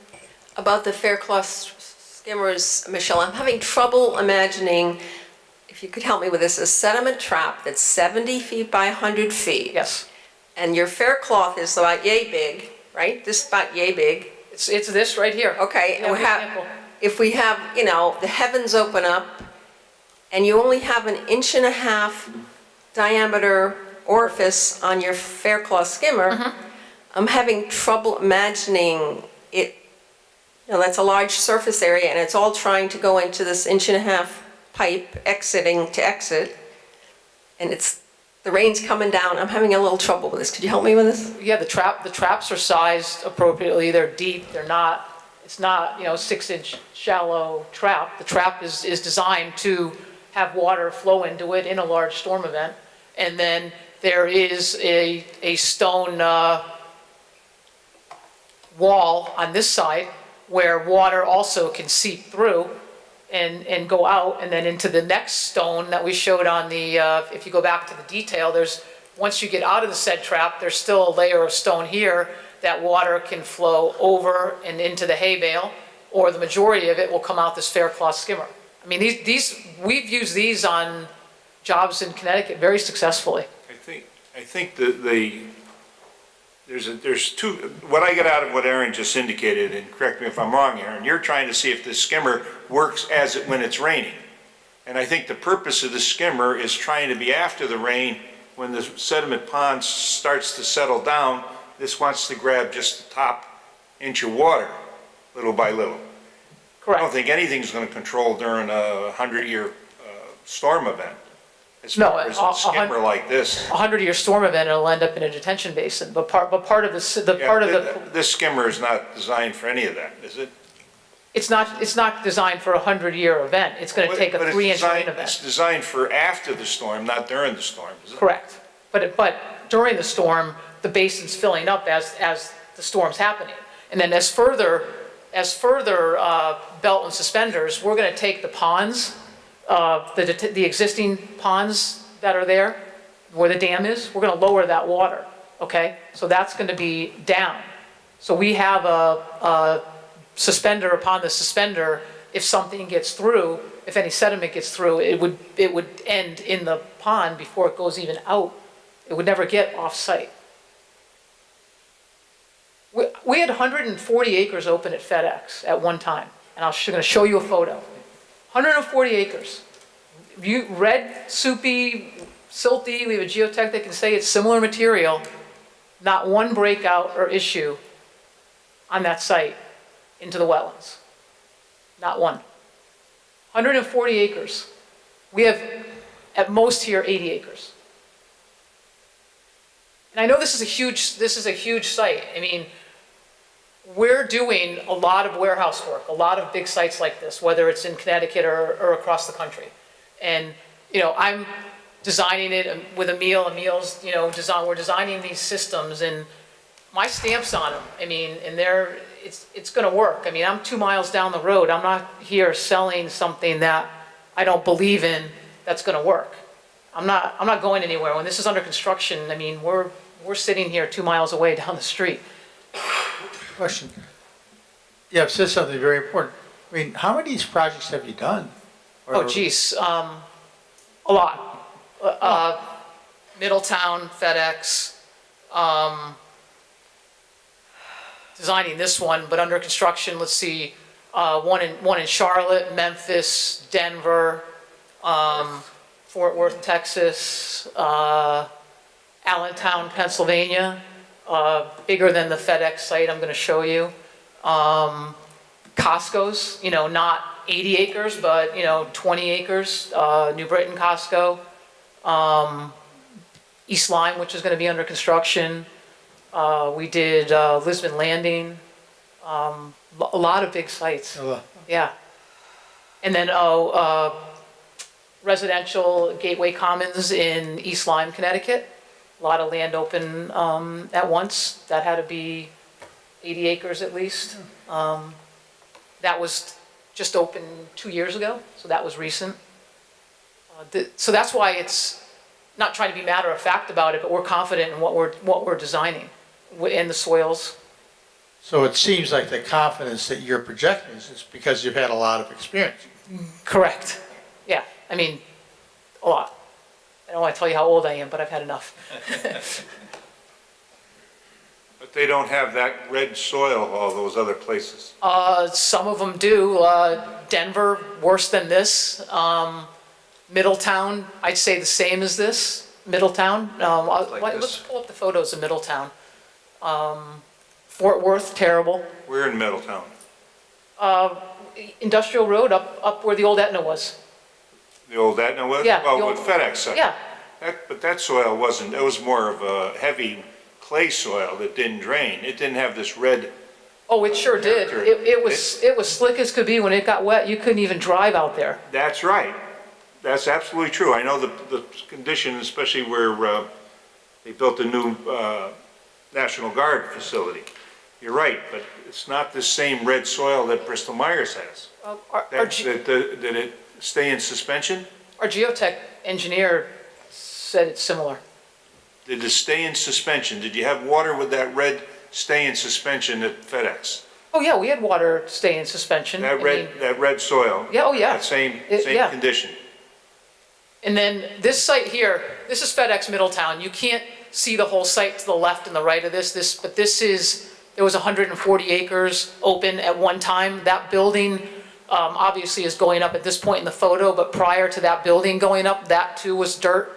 About the Faircloth skimmers, Michelle, I'm having trouble imagining, if you could help me with this, a sediment trap that's 70 feet by 100 feet. Yes. And your Faircloth is about yay big, right? This is about yay big. It's this right here. Okay, Yeah, and if we have, the heavens open up, and you only have an 1.5-inch diameter orifice on your Faircloth skimmer, I'm having trouble imagining it. That's a large surface area, and it's all trying to go into this 1.5-inch pipe, exiting to exit, and the rain's coming down. I'm having a little trouble with this. Could you help me with this? Yeah, the traps are sized appropriately. They're deep. It's not 6-inch shallow trap. The trap is designed to have water flow into it in a large storm event. And then there is a stone wall on this side where water also can seep through and go out, and then into the next stone that we showed on the, if you go back to the detail, once you get out of the said trap, there's still a layer of stone here that water can flow over and into the hay bale, or the majority of it will come out this Faircloth skimmer. I mean, we've used these on jobs in Connecticut very successfully. I think there's two, what I get out of what Aaron just indicated, and correct me if I'm wrong, Aaron, you're trying to see if the skimmer works when it's raining. And I think the purpose of the skimmer is trying to be after the rain, when the sediment pond starts to settle down. This wants to grab just the top inch of water. little by little. I Correct. don't think anything's gonna control during a 100-year storm event. As No, far as a skimmer like this. 100-year storm event, it'll end up in a detention basin, but part of the, Yeah, part of the, This skimmer is not designed for any of that, is it? it's not designed for a 100-year event. It's gonna take a But it's 3-inch rain designed- event. It's designed for after the storm, not during the storm, is it? Correct. But during the storm, the basin's filling up as the storm's happening. And then as further belt and suspenders, we're gonna take the ponds, the existing ponds that are there, where the dam is, we're gonna lower that water, okay? So that's gonna be down. So we have a suspender upon the suspender. If something gets through, if any sediment gets through, it would end in the pond before it goes even out. It would never get off-site. We had 140 acres open at FedEx at one time, and I'm going to show you a photo. 140 acres. Red, soupy, silty, we have a geotech that can say it's similar material. Not one breakout or issue on that site into the wetlands. Not one. 140 acres. We have, at most here, 80 acres. And I know this is a huge site. I mean, we're doing a lot of warehouse work, a lot of big sites like this, whether it's in Connecticut or across the country. And, you know, I'm designing it with Emil's, you know, we're designing these systems and my stamp's on them. I mean, and it's gonna work. I mean, I'm 2 miles down the road. I'm not here selling something that I don't believe in that's gonna work. I'm not going anywhere. When this is under construction, I mean, we're sitting here 2 miles away down the street. Question. You have said something very important. I mean, how many of these projects have you done? Oh, geez, a lot. Middletown, FedEx, designing this one, but under construction, let's see, one in Charlotte, Memphis, Denver, Fort Worth, Texas, Allentown, Pennsylvania, bigger than the FedEx site I'm gonna show you. Costco's, you know, not 80 acres, but, you know, 20 acres, New Britain Costco. East Lyme, which is gonna be under construction. We did Lisbon Landing, a lot of big sites, yeah. And then, residential Gateway Commons in East Lyme, Connecticut. A lot of land open at once. That had to be 80 acres at least. That was just opened 2 years ago, so that was recent. So that's why it's not trying to be matter of fact about it, but we're confident in what we're designing in the soils. So it seems like the confidence that you're projecting is because you've had a lot of experience. Correct. Yeah, I mean, a lot. I don't want to tell you how old I am, but I've had enough. But they don't have that red soil, all those other places. Some of them do. Denver, worse than this. Middletown, I'd say the same as this. Middletown. Let's pull up the photos of Middletown. Fort Worth, terrible. We're in Middletown. Industrial Road, up where the old Etna was. The old Etna was? Yeah, the Well, old- with FedEx site. Yeah, But that soil wasn't, it was more of a heavy clay soil that didn't drain. It didn't have this red, oh, it sure did. It was slick as could be. When it got wet, you couldn't even drive out there. that's right. That's absolutely true. I know the condition, especially where they built a new National Guard facility. You're right, but it's not the same red soil that Bristol-Myers has. Did it stay in suspension? Our geotech engineer said it's similar. Did it stay in suspension? Did you have water with that red stay in suspension at FedEx? Oh, yeah, we had water stay in suspension. That red soil? Yeah, oh, yeah. That same Yeah. condition? And then this site here, this is FedEx Middletown. You can't see the whole site to the left and the right of this, but there was 140 acres open at one time. That building obviously is going up at this point in the photo, but prior to that building going up, that too was dirt.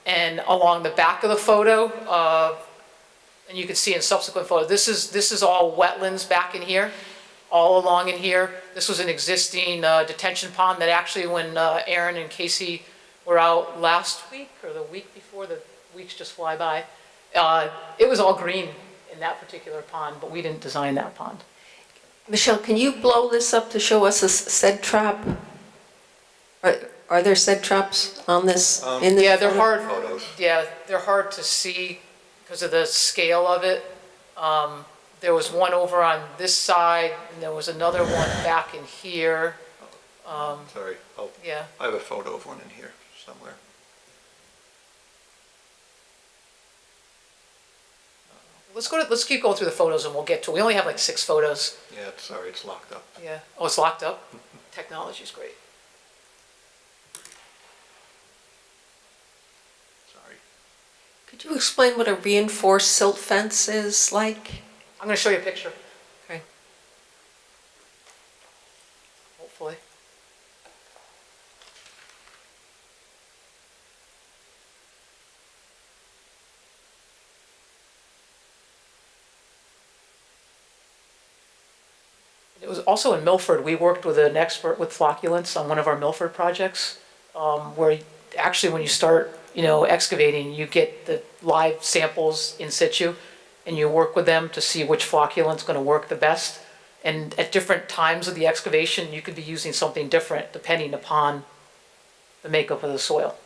And along the back of the photo, and you can see in subsequent photos, this is all wetlands back in here, all along in here. This was an existing detention pond that actually, when Aaron and Casey were out last week, or the week before, the weeks just fly by, it was all green in that particular pond, but we didn't design that pond. Michelle, can you blow this up to show us a sed trap? Are there sed traps on this, in this? Yeah, they're hard. Photos. Yeah, they're hard to see because of the scale of it. There was one over on this side, and there was another one back in here. Sorry, Yeah, I have a photo of one in here somewhere. let's keep going through the photos and we'll get to it. We only have like 6 photos. Yeah, sorry, it's locked up. Yeah. Oh, it's locked up? Technology's great. Sorry. Could you explain what a reinforced silt fence is like? I'm going to show you a picture, Okay. hopefully. It was also in Milford. We worked with an expert with flocculants on one of our Milford projects, where actually when you start, excavating, you get the live samples in situ, and you work with them to see which flocculant's going to work the best. And at different times of the excavation, you could be using something different depending upon the makeup of the soil.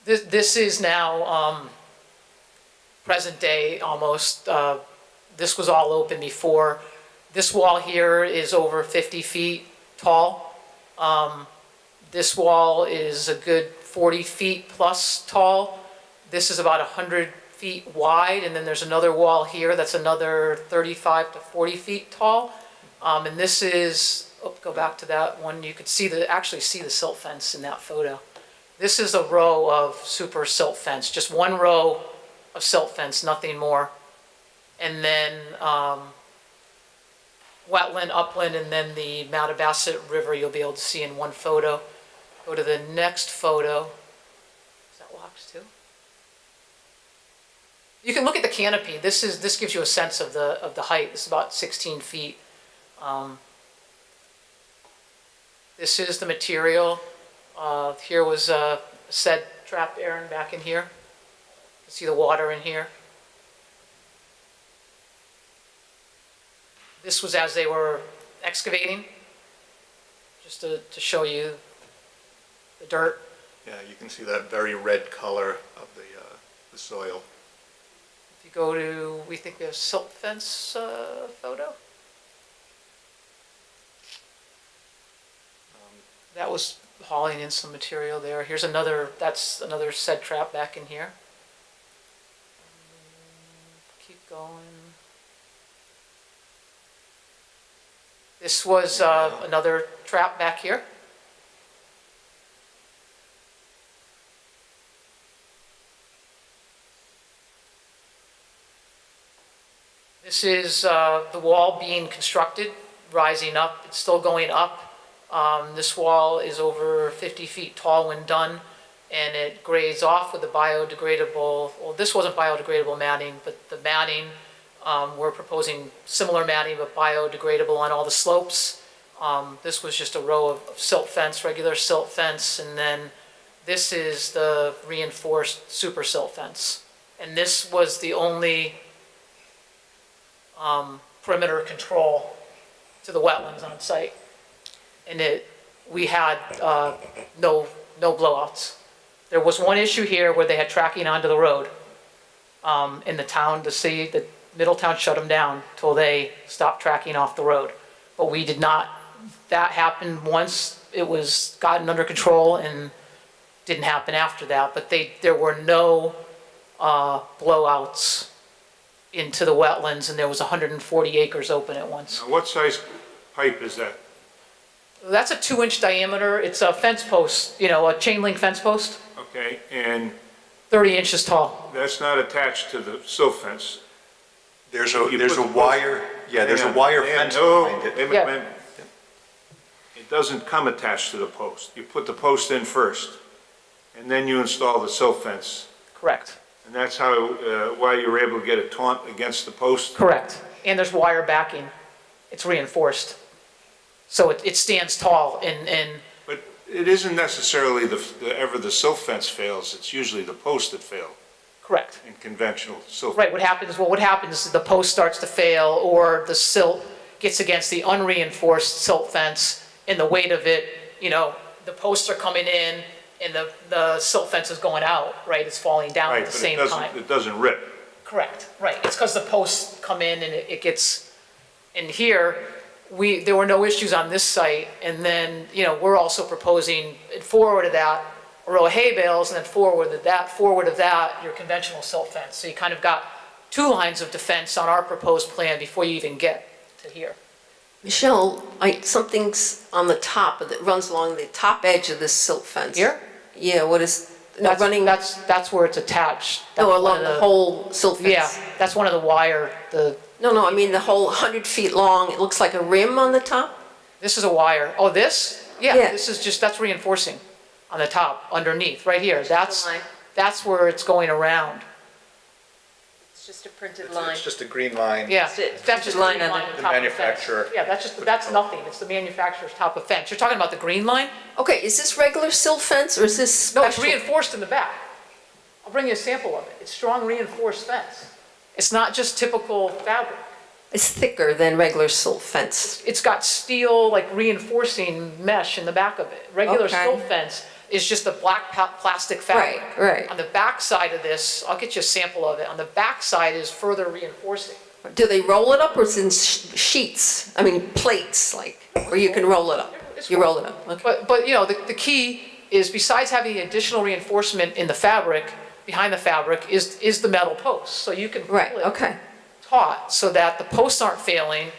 This is now present day almost. This was all open before. This wall here is over 50 feet tall. This wall is a good 40 feet plus tall. This is about 100 feet wide, and then there's another wall here that's another 35 to 40 feet tall. And this is, go back to that one, you could actually see the silt fence in that photo. This is a row of super silt fence, just one row of silt fence, nothing more. And then wetland, upland, and then the Mattabesett River you'll be able to see in one photo. Go to the next photo. Is that locked too? You can look at the canopy. This gives you a sense of the height. This is about 16 feet. This is the material. Here was a sed trap, Aaron, back in here. You can see the water in here. This was as they were excavating, just to show you the dirt. Yeah, you can see that very red color of the soil. If you go to, we think we have silt fence photo. That was hauling in some material there. Here's another, that's another sed trap back in here. Keep going. This was another trap back here. This is the wall being constructed, rising up. It's still going up. This wall is over 50 feet tall when done, and it grades off with the biodegradable, well, this wasn't biodegradable matting, but the matting, we're proposing similar matting but biodegradable on all the slopes. This was just a row of silt fence, regular silt fence, and then this is the reinforced super silt fence. And this was the only perimeter control to the wetlands on site. And we had no blowouts. There was one issue here where they had tracking onto the road in the town. The Middletown shut them down till they stopped tracking off the road. But we did not. That happened once. It was gotten under control and didn't happen after that. But there were no blowouts into the wetlands, and there was 140 acres open at once. Now, what size pipe is that? That's a 2-inch diameter. It's a fence post, a chain link fence post, Okay, and 30 inches tall. that's not attached to the silt fence. There's You a put the wire, yeah, there's a wire fence behind it. Yeah. It doesn't come attached to the post. You put the post in first, and then you install the silt fence. Correct. And that's how, why you were able to get a taunt against the post? Correct. And there's wire backing. It's reinforced. So it stands tall and But it isn't necessarily ever the silt fence fails, it's usually the post that fail correct. in conventional silt. Right, what happens is the post starts to fail or the silt gets against the unreinforced silt fence and the weight of it, you know, the posts are coming in and the silt fence is going out, right? It's falling down Right, at the but same time. it doesn't rip. Correct, right. It's because the posts come in and it gets, and here, there were no issues on this site. And then, you know, we're also proposing forward of that, a row of hay bales, and then forward of that, your conventional silt fence. So you kind of got two lines of defense on our proposed plan before you even get to here. Michelle, something's on the top, that runs along the top edge of this silt fence. Here? Yeah, what is, no, That's, running, that's where it's attached. no, That's one along of the whole silt fence? Yeah, that's one of the wire, No, I mean the whole 100 feet long, it looks like a rim on the top? this is a wire. Oh, this? Yeah, Yeah. this is just, that's reinforcing on the top, underneath, right here. That's line. where it's going around. It's just a printed It's just a green line. Yeah, That's it. that's just the Line green on line the- on The top of the fence. manufacturer. Yeah, that's nothing. It's the manufacturer's top of fence. You're talking about the green line? Okay, is this regular silt fence or is this No, it's special? reinforced in the back. I'll bring you a sample of it. It's strong reinforced fence. It's not just typical fabric. It's thicker than regular silt fence. It's got steel, like reinforcing mesh in the back of it. Regular Okay. silt fence is just a black plastic fabric. Right. On the back side of this, I'll get you a sample of it. On the back side is further reinforcing. Do they roll it up or is it in sheets? I mean, plates, like, or you can roll it up? It's You roll it up, okay. But you know, the key is besides having additional reinforcement in the fabric, behind the fabric, is the metal posts. So you can Right, pull it okay. taut so that the posts aren't failing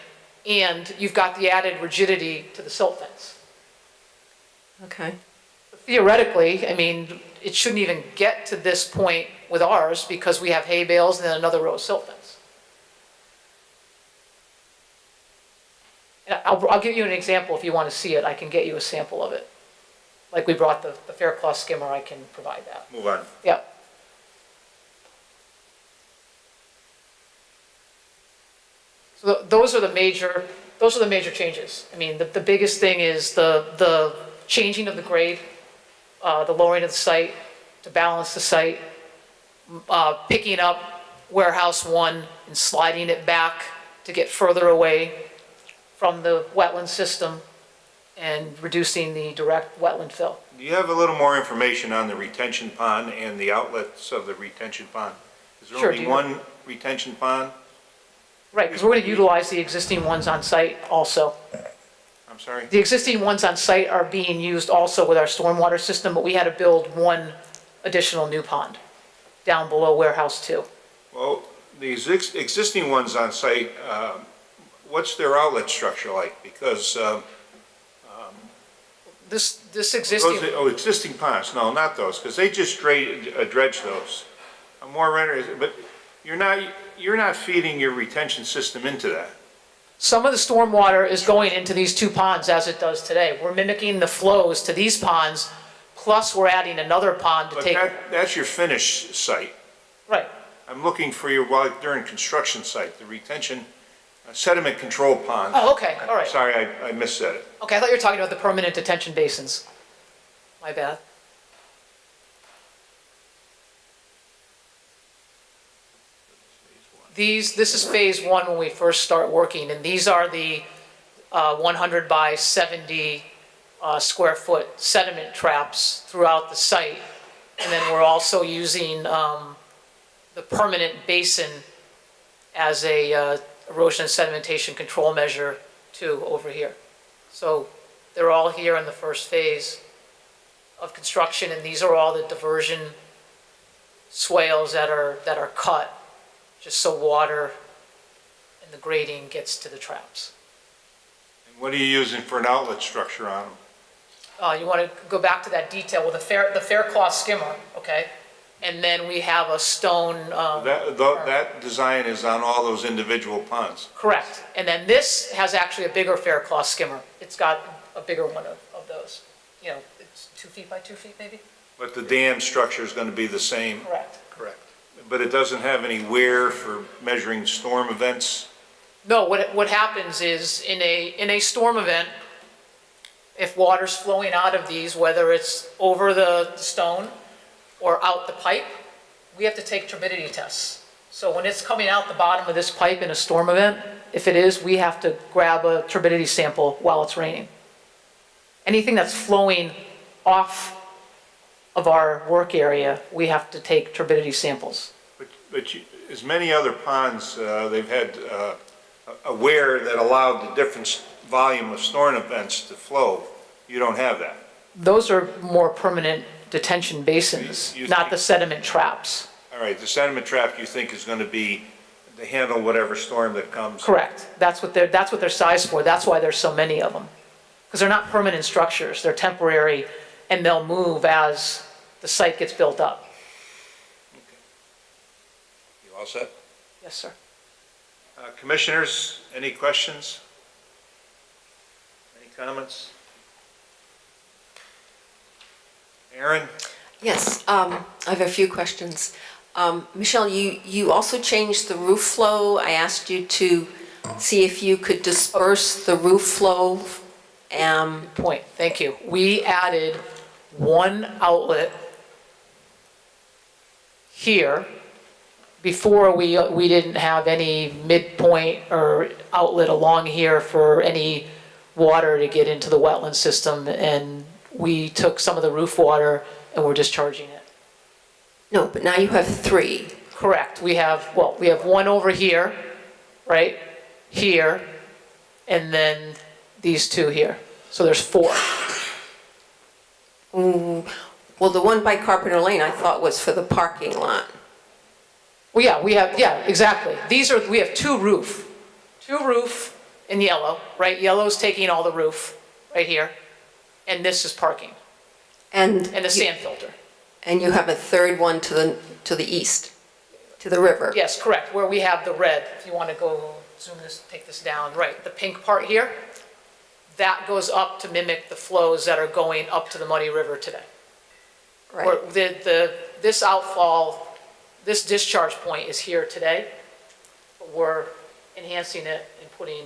and you've got the added rigidity to the silt fence. Okay. Theoretically, I mean, it shouldn't even get to this point with ours because we have hay bales and then another row of silt fence. And I'll give you an example if you want to see it. I can get you a sample of it. Like we brought the Faircloth skimmer, I can provide that. Move on. Yeah. So those are the major changes. I mean, the biggest thing is the changing of the grade, the lowering of the site to balance the site, picking up warehouse 1 and sliding it back to get further away from the wetland system and reducing the direct wetland fill. Do you have a little more information on the retention pond and the outlets of the retention pond? Is there Sure, only do you- one retention pond? Right, because we're going to utilize the existing ones on site also. I'm sorry? The existing ones on site are being used also with our stormwater system, but we had to build one additional new pond down below warehouse 2. Well, the existing ones on site, what's their outlet structure like? Because This existing, existing ponds, no, not those, because they just dredge those. I'm more interested, but you're not feeding your retention system into that. some of the stormwater is going into these 2 ponds as it does today. We're mimicking the flows to these ponds, plus we're adding another pond to But take. that's your finished site. Right, I'm looking for your, during construction site, the retention sediment control pond. oh, okay, all right. Sorry, I missaid it. Okay, I thought you were talking about the permanent detention basins. My bad. This is phase 1 when we first start working, and these are the 100 by 70 square foot sediment traps throughout the site. And then we're also using the permanent basin as a erosion and sedimentation control measure too over here. So they're all here in the first phase of construction, and these are all the diversion swales that are cut just so water and the grading gets to the traps. And what are you using for an outlet structure on them? You want to go back to that detail with the Faircloth skimmer, okay? And then we have a stone. That design is on all those individual ponds. Correct. And then this has actually a bigger Faircloth skimmer. It's got a bigger one of those. You know, it's 2 feet by 2 feet maybe? But the dam structure is going to be the same. Correct. Correct. But it doesn't have any wear for measuring storm events? No, what happens is in a storm event, if water's flowing out of these, whether it's over the stone or out the pipe, we have to take turbidity tests. So when it's coming out the bottom of this pipe in a storm event, if it is, we have to grab a turbidity sample while it's raining. Anything that's flowing off of our work area, we have to take turbidity samples. But as many other ponds, they've had a wear that allowed the different volume of storm events to flow. You don't have that. Those are more permanent detention basins, You not think- the sediment traps. All right, the sediment trap you think is going to be to handle whatever storm that comes? Correct. That's what they're sized for. That's why there's so many of them. Because they're not permanent structures. They're temporary, and they'll move as the site gets built up. You all set? Yes, sir. Commissioners, any questions? Any comments? Aaron? Yes, I have a few questions. Michelle, you also changed the roof flow. I asked you to see if you could disperse the roof flow. Point. Thank you. We added one outlet here. Before, we didn't have any midpoint or outlet along here for any water to get into the wetland system, and we took some of the roof water and we're discharging it. No, but now you have 3. Correct. We have one over here, right? Here, and then these 2 here. So there's 4. Well, the one by Carpenter Lane I thought was for the parking lot. Well, yeah, exactly. We have 2 roof. 2 roof in yellow, right? Yellow's taking all the roof right here. And this is parking. And The sand filter. And you have a 3rd one to the east, to the river. Yes, correct, where we have the red. If you want to go zoom this, take this down, right. The pink part here, that goes up to mimic the flows that are going up to the Muddy River today. Right. This outfall, this discharge point is here today, but we're enhancing it and putting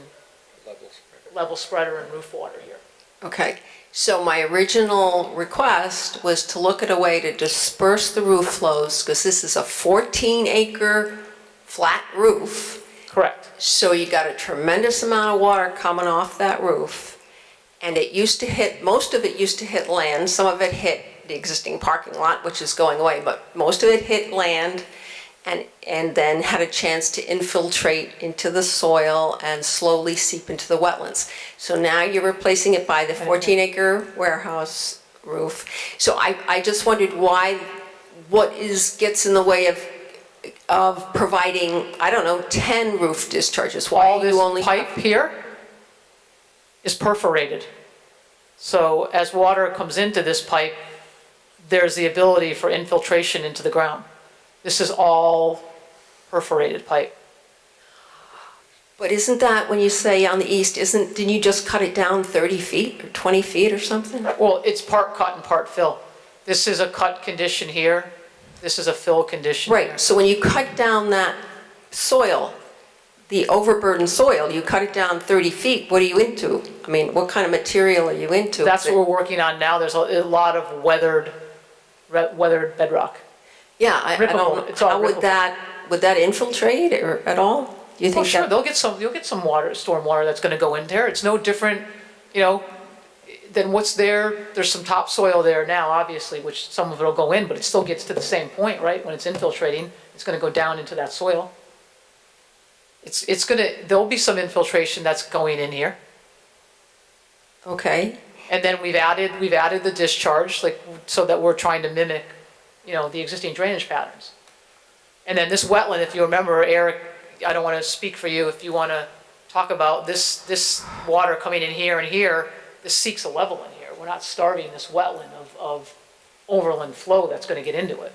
level spreader and roof water here. Okay, so my original request was to look at a way to disperse the roof flows, because this is a 14-acre flat roof. Correct. So you got a tremendous amount of water coming off that roof. And it used to hit, most of it used to hit land, some of it hit the existing parking lot, which is going away, but most of it hit land and then had a chance to infiltrate into the soil and slowly seep into the wetlands. So now you're replacing it by the 14-acre warehouse roof. So I just wondered what gets in the way of providing, I don't know, 10 roof discharges? Why All do this you only pipe here is perforated. So as water comes into this pipe, there's the ability for infiltration into the ground. This is all perforated pipe. But isn't that, when you say on the east, didn't you just cut it down 30 feet or 20 feet or something? Well, it's part cut and part fill. This is a cut condition here. This is a fill condition here. Right, so when you cut down that soil, the overburdened soil, you cut it down 30 feet, what are you into? I mean, what kind of material are you into? That's what we're working on now. There's a lot of weathered bedrock. Yeah, I don't, It's all how would that infiltrate or at all? Do you Oh, think sure, that? you'll get some water, storm water that's gonna go in there. It's no different, than what's there. There's some topsoil there now, obviously, which some of it'll go in, but it still gets to the same point, right? When it's infiltrating, it's gonna go down into that soil. There'll be some infiltration that's going in here. Okay, And then we've added the discharge, so that we're trying to mimic, the existing drainage patterns. And then this wetland, if you remember, Eric, I don't want to speak for you, if you want to talk about this water coming in here and here, this seeks a level in here. We're not starving this wetland of overland flow that's going to get into it.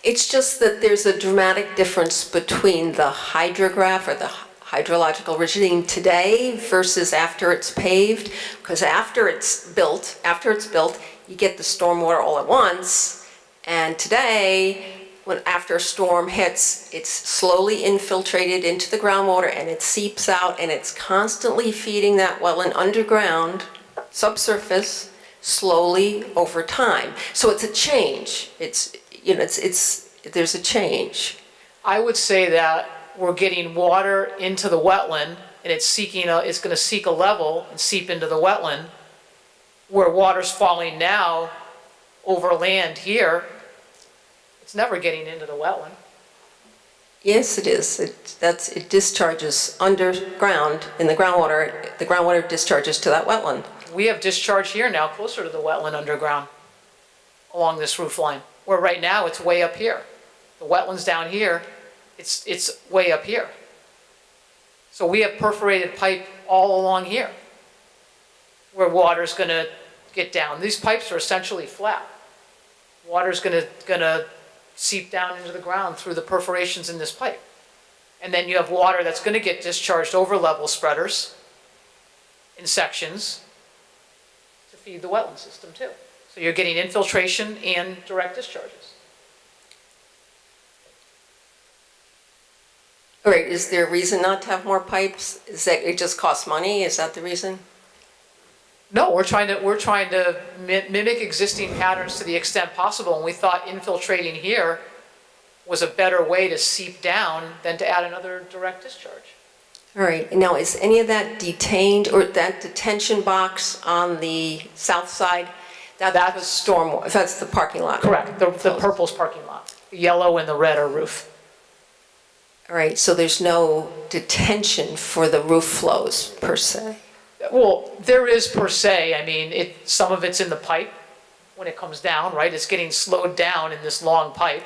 it's just that there's a dramatic difference between the hydrograph or the hydrological regime today versus after it's paved, because after it's built, you get the stormwater all at once, and today, after a storm hits, it's slowly infiltrated into the groundwater and it seeps out and it's constantly feeding that wetland underground, subsurface, slowly over time. So it's a change. It's, you know, there's a change. I would say that we're getting water into the wetland and it's gonna seek a level and seep into the wetland where water's falling now over land here. It's never getting into the wetland. Yes, it is. It discharges underground in the groundwater. The groundwater discharges to that wetland. We have discharge here now closer to the wetland underground along this roof line, where right now it's way up here. The wetland's down here, it's way up here. So we have perforated pipe all along here where water's gonna get down. These pipes are essentially flat. Water's gonna seep down into the ground through the perforations in this pipe. And then you have water that's gonna get discharged over level spreaders in sections to feed the wetland system too. So you're getting infiltration and direct discharges. All right, is there a reason not to have more pipes? Is that it just costs money? Is that the reason? No, we're trying to mimic existing patterns to the extent possible, and we thought infiltrating here was a better way to seep down than to add another direct discharge. All right, now is any of that detained, or that detention box on the south side? That's storm, that's the parking lot? Correct, the purple's parking lot. The yellow and the red are roof. All right, so there's no detention for the roof flows per se? Well, there is per se. I mean, some of it's in the pipe when it comes down, right? It's getting slowed down in this long pipe.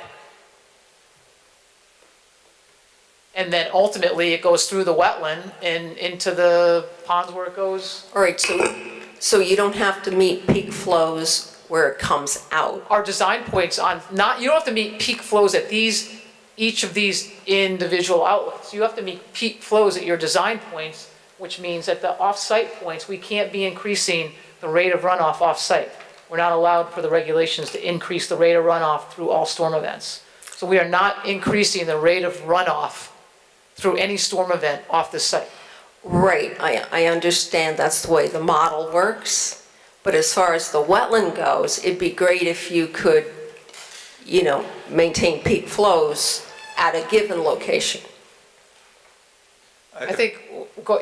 And then ultimately it goes through the wetland and into the ponds where it goes. All right, so you don't have to meet peak flows where it comes out? Our design points you don't have to meet peak flows at each of these individual outlets. You have to meet peak flows at your design points, which means at the off-site points, we can't be increasing the rate of runoff off-site. We're not allowed for the regulations to increase the rate of runoff through all storm events. So we are not increasing the rate of runoff through any storm event off the site. Right, I understand that's the way the model works, but as far as the wetland goes, it'd be great if you could, you know, maintain peak flows at a given location. I think,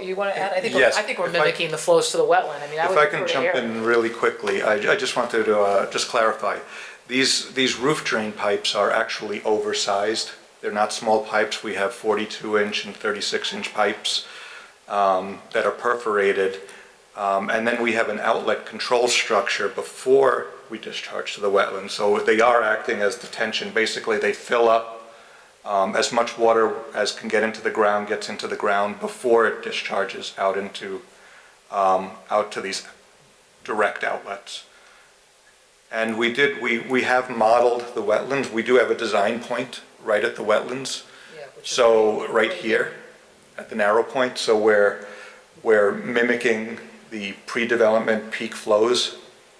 you want to add? Yes, I think we're if I- mimicking the flows to the wetland. I mean, I would If I prefer can to jump air. in really quickly, I just wanted to just clarify. These roof drain pipes are actually oversized. They're not small pipes. We have 42-inch and 36-inch pipes that are perforated. And then we have an outlet control structure before we discharge to the wetlands. So they are acting as detention. Basically, they fill up as much water as can get into the ground, gets into the ground before it discharges out to these direct outlets. And we have modeled the wetlands. We do have a design point right at the wetlands. Yeah, which is So right here at the narrow point, so we're mimicking the pre-development peak flows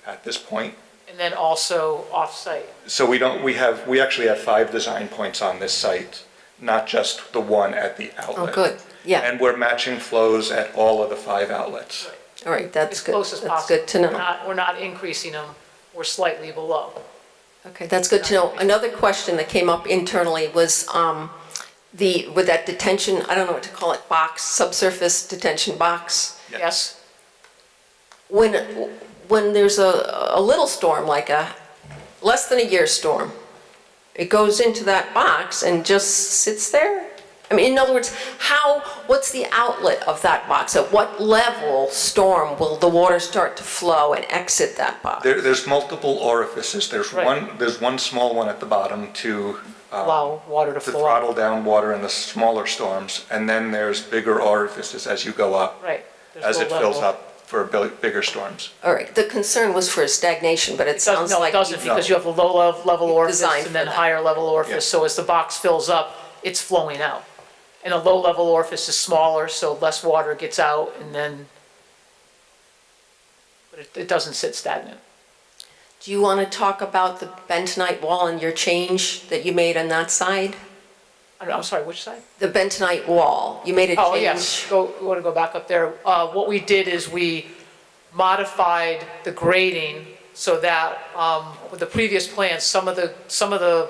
at this point. And then also off-site. So we actually have 5 design points on this site, not just the one at the outlet. Oh, good, yeah, And we're matching flows at all of the 5 outlets. all right, that's As good. close as That's possible. good to know. We're not increasing them, we're slightly below. Okay, that's good to know. Another question that came up internally was with that detention, I don't know what to call it, box, subsurface detention box. Yes? When there's a little storm, like a less than a year storm, it goes into that box and just sits there? I mean, in other words, what's the outlet of that box? At what level storm will the water start to flow and exit that box? There's multiple orifices. Right. There's one small one at the bottom to Allow water to to flow up. throttle down water in the smaller storms, and then there's bigger orifices as you go up, Right. There's as it low fills level. up for bigger storms. All right, the concern was for stagnation, but it sounds No, it like doesn't, you've because you have a low level orifice designed and then for that. higher level orifice, Yeah. so as the box fills up, it's flowing out. And a low level orifice is smaller, so less water gets out, and then, but it doesn't sit stagnant. Do you want to talk about the bentonite wall and your change that you made on that side? I'm sorry, which side? The bentonite wall, you made a change? Oh, yes, we want to go back up there. What we did is we modified the grading so that, with the previous plan, some of the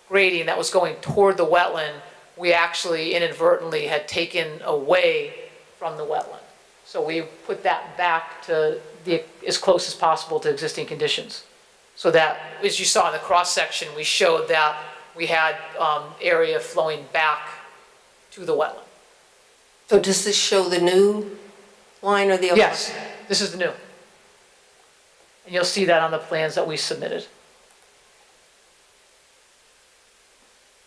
grading that was going toward the wetland, we actually inadvertently had taken away from the wetland. So we put that back to as close as possible to existing conditions. So that, as you saw in the cross-section, we showed that we had area flowing back to the wetland. So does this show the new line or the old? Yes, this is the new. And you'll see that on the plans that we submitted.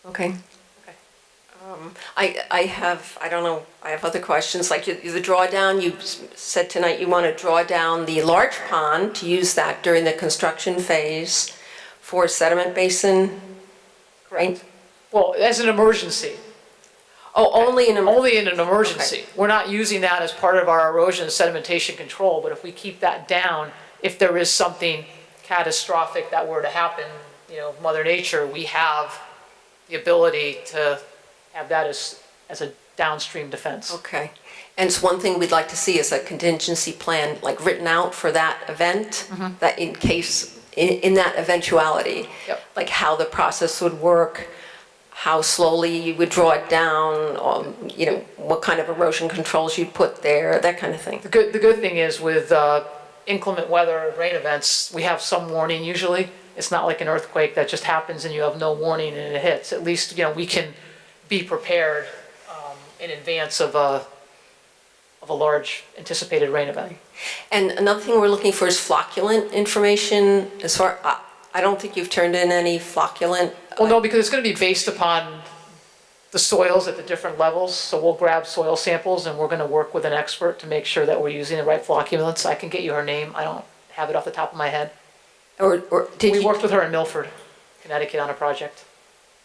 Okay. Okay. I don't know, I have other questions, like the drawdown, you said tonight you want to draw down the large pond to use that during the construction phase for sediment basin, right? Well, as an emergency. Oh, only in Only in an emergency. We're not using that as part of our erosion and sedimentation control, but if we keep that down, if there is something catastrophic that were to happen, you know, Mother Nature, we have the ability to have that as a downstream defense. Okay. And it's one thing we'd like to see is a contingency plan, like written out for that event, that in case, in that eventuality. Yep. Like how the process would work, how slowly you would draw it down, you know, what kind of erosion controls you'd put there, that kind of thing. The good thing is with inclement weather, rain events, we have some warning usually. It's not like an earthquake that just happens and you have no warning and it hits. At least, you know, we can be prepared in advance of a large anticipated rain event. And another thing we're looking for is flocculant information. As far, I don't think you've turned in any flocculant. Well, no, because it's going to be based upon the soils at the different levels. So we'll grab soil samples and we're going to work with an expert to make sure that we're using the right flocculants. I can get you her name. I don't have it off the top of my head. Or did We you? worked with her in Milford, Connecticut on a project.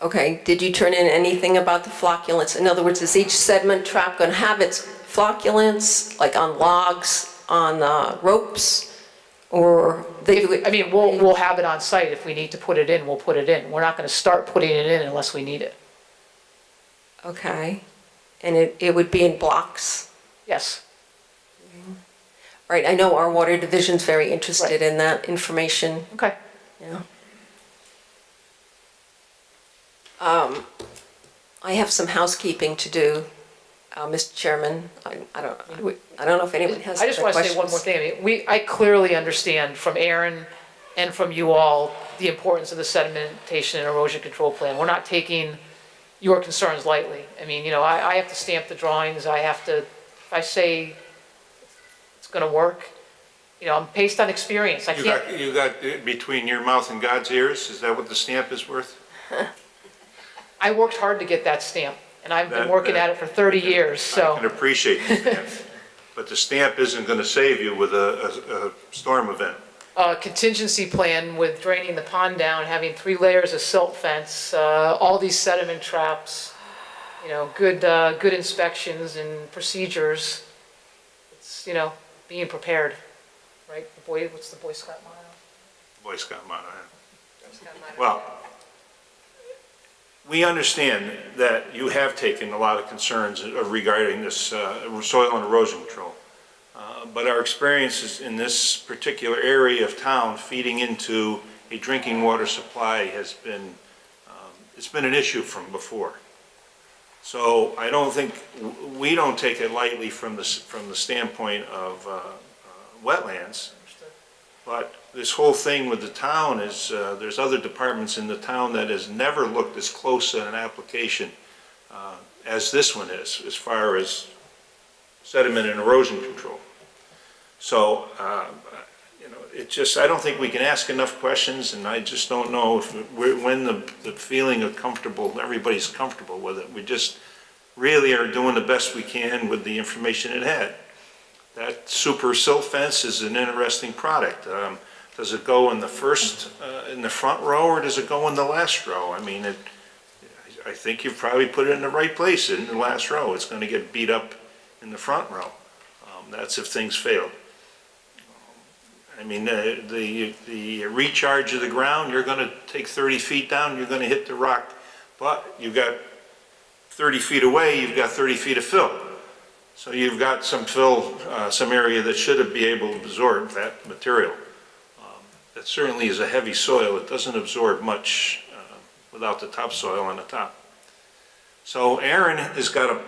Okay, did you turn in anything about the flocculants? In other words, is each sediment trap going to have its flocculants, like on logs, on ropes, or they do it? I mean, we'll have it on site. If we need to put it in, we'll put it in. We're not going to start putting it in unless we need it. Okay, and it would be in blocks? Yes. Right, I know our water division's very interested Right. in that information, Okay. yeah. I have some housekeeping to do, Mr. Chairman. I don't know if anyone has I just other want to say one more questions. thing. I mean, I clearly understand from Aaron and from you all the importance of the sedimentation and erosion control plan. We're not taking your concerns lightly. I mean, you know, I have to stamp the drawings. I have to, if I say it's going to work, you know, I'm based on experience. I can't. You got between your mouth and God's ears, is that what the stamp is worth? I worked hard to get that stamp, and I've been That- working that- at it for 30 years, I can so. appreciate the stamp, but the stamp isn't going to save you with a storm event. A contingency plan with draining the pond down, having 3 layers of silt fence, all these sediment traps, you know, good inspections and procedures. It's, you know, being prepared, right? What's the Boy Scout motto? Boy Scout motto, yeah. Well, we understand that you have taken a lot of concerns regarding this soil and erosion control. But our experiences in this particular area of town feeding into a drinking water supply has been, it's been an issue from before. So I don't think, we don't take it lightly from the standpoint of wetlands. But this whole thing with the town is, there's other departments in the town that has never looked as close at an application as this one is, as far as sediment and erosion control. So, you know, it just, I don't think we can ask enough questions, and I just don't know if when the feeling of comfortable, everybody's comfortable with it. We just really are doing the best we can with the information it had. That super silt fence is an interesting product. Does it go in the first, in the front row, or does it go in the last row? I mean, I think you've probably put it in the right place, in the last row. It's going to get beat up in the front row. That's if things fail. I mean, the recharge of the ground, you're gonna take 30 feet down, you're gonna hit the rock. But you've got 30 feet away, you've got 30 feet of fill. So you've got some fill, some area that should be able to absorb that material. That certainly is a heavy soil. It doesn't absorb much without the topsoil on the top. So Aaron has got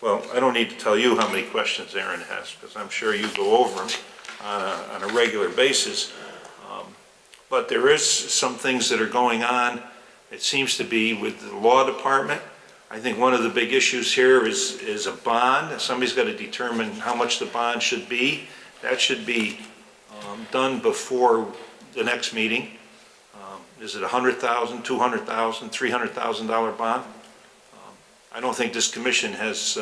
well, I don't need to tell you how many questions Aaron has, because I'm sure you go over them on a regular basis. But there is some things that are going on. It seems to be with the law department. I think one of the big issues here is a bond. Somebody's got to determine how much the bond should be. That should be done before the next meeting. Is it $100,000, $200,000, $300,000 bond? I don't think this commission has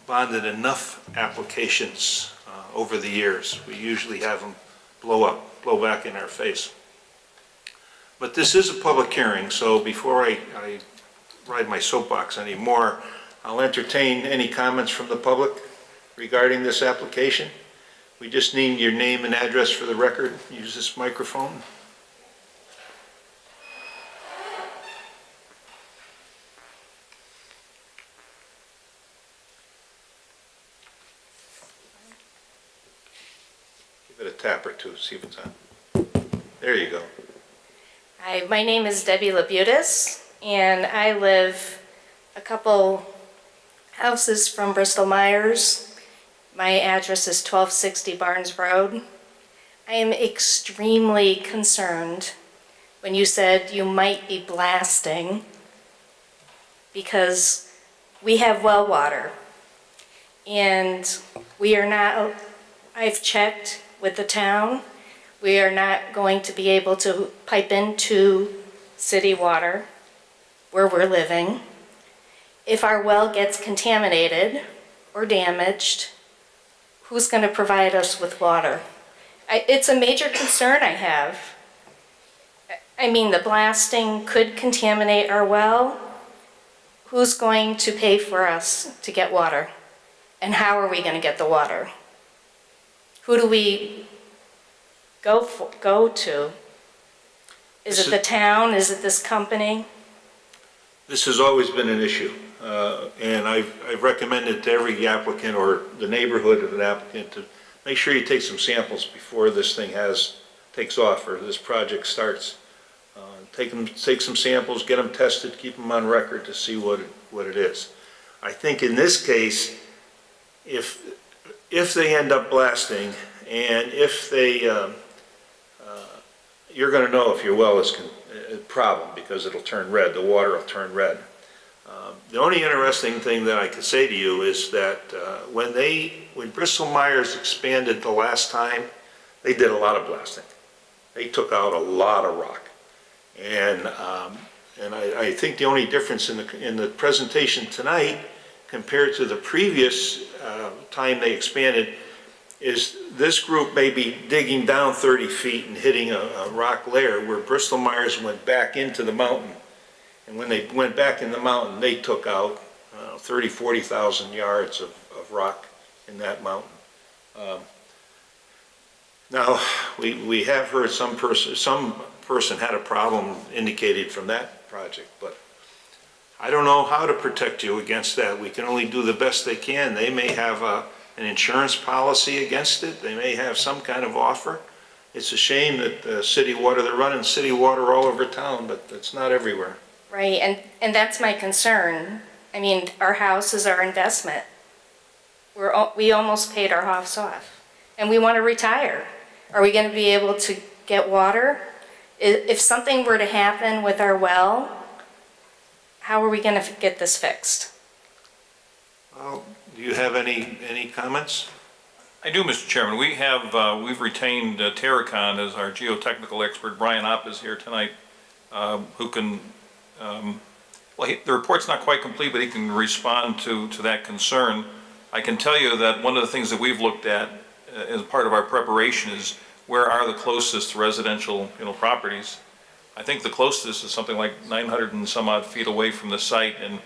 bonded enough applications over the years. We usually have them blow back in our face. But this is a public hearing, so before I ride my soapbox anymore, I'll entertain any comments from the public regarding this application. We just need your name and address for the record. Use this microphone. Give it a tap or two, see if it's on. There you go. Hi, my name is Debbie Labutis, and I live a couple houses from Bristol-Myers. My address is 1260 Barnes Road. I am extremely concerned when you said you might be blasting, because we have well water, and we are not, I've checked with the town, we are not going to be able to pipe into city water where we're living. If our well gets contaminated or damaged, who's going to provide us with water? It's a major concern I have. I mean, the blasting could contaminate our well. Who's going to pay for us to get water? And how are we going to get the water? Who do we go to? Is it the town? Is it this company? This has always been an issue, and I've recommended to every applicant or the neighborhood of an applicant to make sure you take some samples before this thing takes off or this project starts. Take some samples, get them tested, keep them on record to see what it is. I think in this case, if they end up blasting, and if they, you're going to know if your well is a problem because it'll turn red, the water will turn red. The only interesting thing that I could say to you is that when Bristol-Myers expanded the last time, they did a lot of blasting. They took out a lot of rock. And I think the only difference in the presentation tonight compared to the previous time they expanded is this group may be digging down 30 feet and hitting a rock layer, where Bristol-Myers went back into the mountain. And when they went back in the mountain, they took out 30,000, 40,000 yards of rock in that mountain. Now, we have heard some person had a problem indicated from that project, but I don't know how to protect you against that. We can only do the best they can. They may have an insurance policy against it. They may have some kind of offer. It's a shame that city water, they're running city water all over town, but it's not everywhere. Right, and that's my concern. I mean, our house is our investment. We almost paid our house off, and we want to retire. Are we going to be able to get water? If something were to happen with our well, how are we going to get this fixed? Well, do you have any comments? I do, Mr. Chairman. We've retained Terracon as our geotechnical expert. Brian Opp is here tonight, who can, the report's not quite complete, but he can respond to that concern. I can tell you that one of the things that we've looked at as part of our preparation is where are the closest residential, properties. I think the closest is something like 900 and some odd feet away from the site, and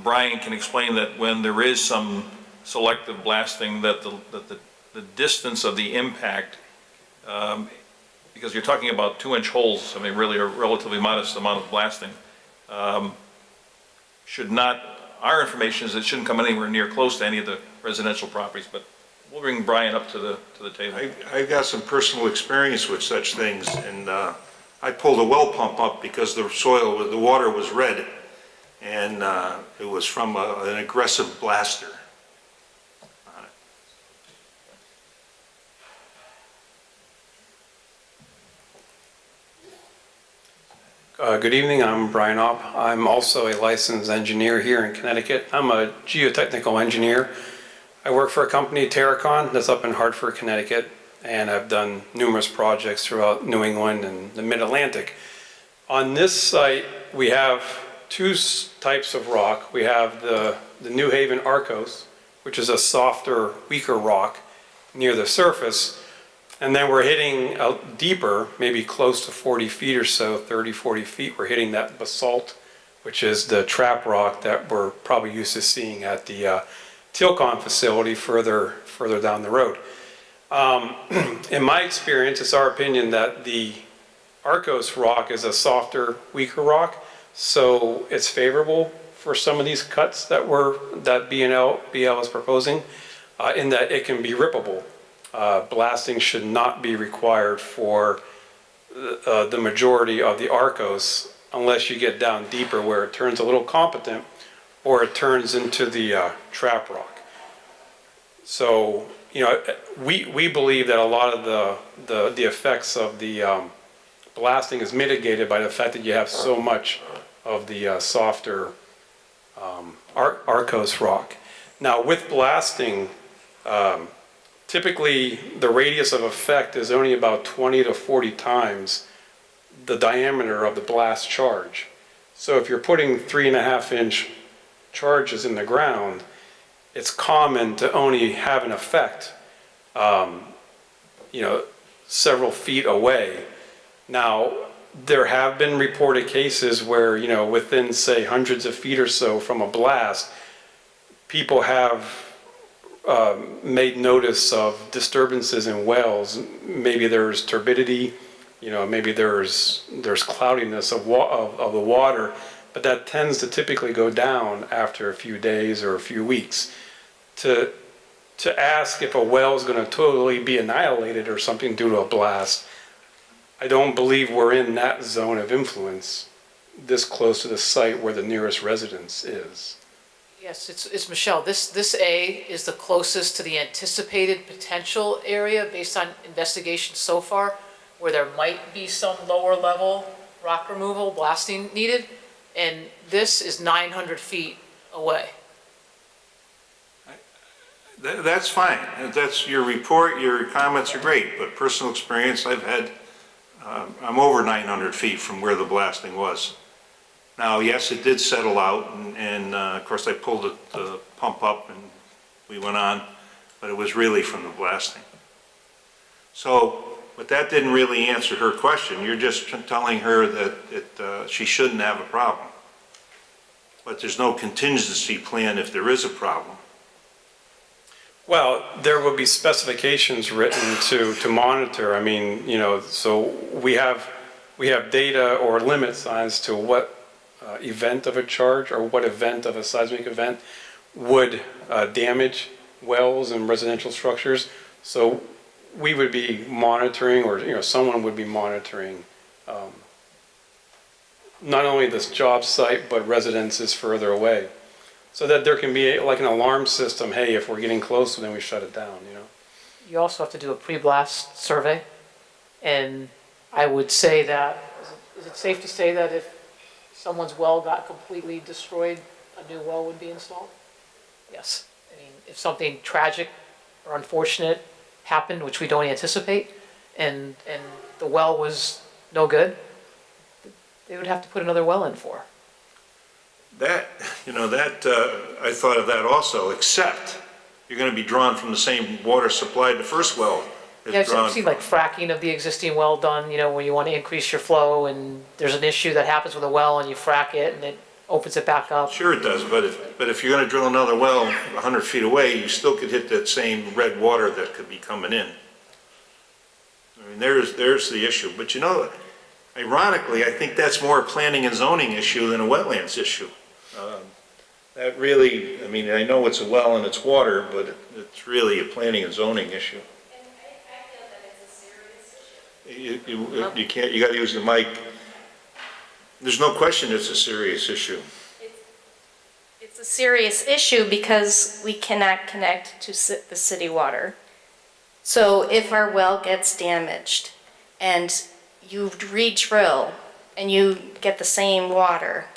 Brian can explain that when there is some selective blasting, that the the distance of the impact, because you're talking about 2-inch holes, I mean, really a relatively modest amount of blasting, should not, our information is it shouldn't come anywhere near close to any of the residential properties, but we'll bring Brian up to the table. I've got some personal experience with such things, and I pulled a well pump up because the water was red, and it was from an aggressive blaster. Good evening, I'm Brian Opp. I'm also a licensed engineer here in Connecticut. I'm a geotechnical engineer. I work for a company, Terracon, that's up in Hartford, Connecticut, and I've done numerous projects throughout New England and the Mid-Atlantic. On this site, we have two types of rock. We have the New Haven Arcos, which is a softer, weaker rock near the surface. And then we're hitting out deeper, maybe close to 40 feet or so, 30, 40 feet, we're hitting that basalt, which is the trap rock that we're probably used to seeing at the Tilcon facility further down the road. In my experience, it's our opinion that the Arcos rock is a softer, weaker rock, so it's favorable for some of these cuts that BL is proposing, in that it can be rippable. Blasting should not be required for the majority of the Arcos unless you get down deeper where it turns a little competent or it turns into the trap rock. So, you know, we believe that a lot of the effects of the blasting is mitigated by the fact that you have so much of the softer Arcos rock. Now, with blasting, typically, the radius of effect is only about 20 to 40 times the diameter of the blast charge. So if you're putting 3.5-inch charges in the ground, it's common to only have an effect, you know, several feet away. Now, there have been reported cases where, you know, within, say, hundreds of feet or so from a blast, people have made notice of disturbances in wells. Maybe there's turbidity, you know, maybe there's cloudiness of the water, but that tends to typically go down after a few days or a few weeks. To ask if a well is going to totally be annihilated or something due to a blast, I don't believe we're in that zone of influence this close to the site where the nearest residence is. Yes, it's Michelle. This A is the closest to the anticipated potential area based on investigation so far, where there might be some lower level rock removal, blasting needed, and this is 900 feet away. That's fine. That's your report, your comments are great, but personal experience I've had, I'm over 900 feet from where the blasting was. Now, yes, it did settle out, and of course I pulled the pump up and we went on, but it was really from the blasting. So, but that didn't really answer her question. You're just telling her that she shouldn't have a problem. But there's no contingency plan if there is a problem. Well, there will be specifications written to monitor. I mean, you know, so we have data or limits as to what event of a charge or what event of a seismic event would damage wells and residential structures. So we would be monitoring, or you know, someone would be monitoring not only this job site but residences further away, so that there can be like an alarm system. Hey, if we're getting close, then we shut it down. You know. You also have to do a pre-blast survey, and I would say that, is it safe to say that if someone's well got completely destroyed, a new well would be installed? Yes. I mean, if something tragic or unfortunate happened, which we don't anticipate, and the well was no good, they would have to put another well in for. That, you know, I thought of that also, except you're going to be drawn from the same water supply the first well is Yeah, drawn I've seen from. like fracking of the existing well done, you know, when you want to increase your flow and there's an issue that happens with a well and you frack it and it opens it back up. Sure it does, but if you're gonna drill another well 100 feet away, you still could hit that same red water that could be coming in. I mean, there's the issue, but you know, ironically, I think that's more a planning and zoning issue than a wetlands issue. That really, I mean, I know it's a well and it's water, but it's really a planning and zoning issue. And I feel that it's a serious issue. You can't, you gotta use the mic. There's no question it's a serious issue. It's a serious issue because we cannot connect to the city water. So if our well gets damaged and you re-drill and you get the same water,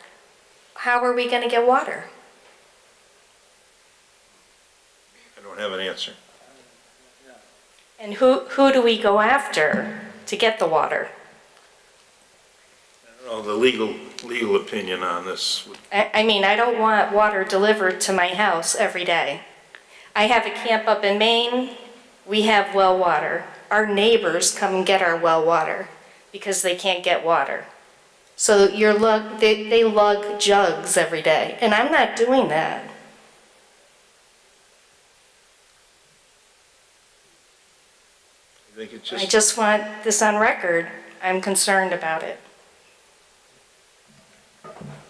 how are we going to get water? I don't have an answer. And who do we go after to get the water? I don't know the legal opinion on this. I mean, I don't want water delivered to my house every day. I have a camp up in Maine. We have well water. Our neighbors come and get our well water because they can't get water. So they lug jugs every day, and I'm not doing that. I think it's I just want this on record. I'm concerned about it.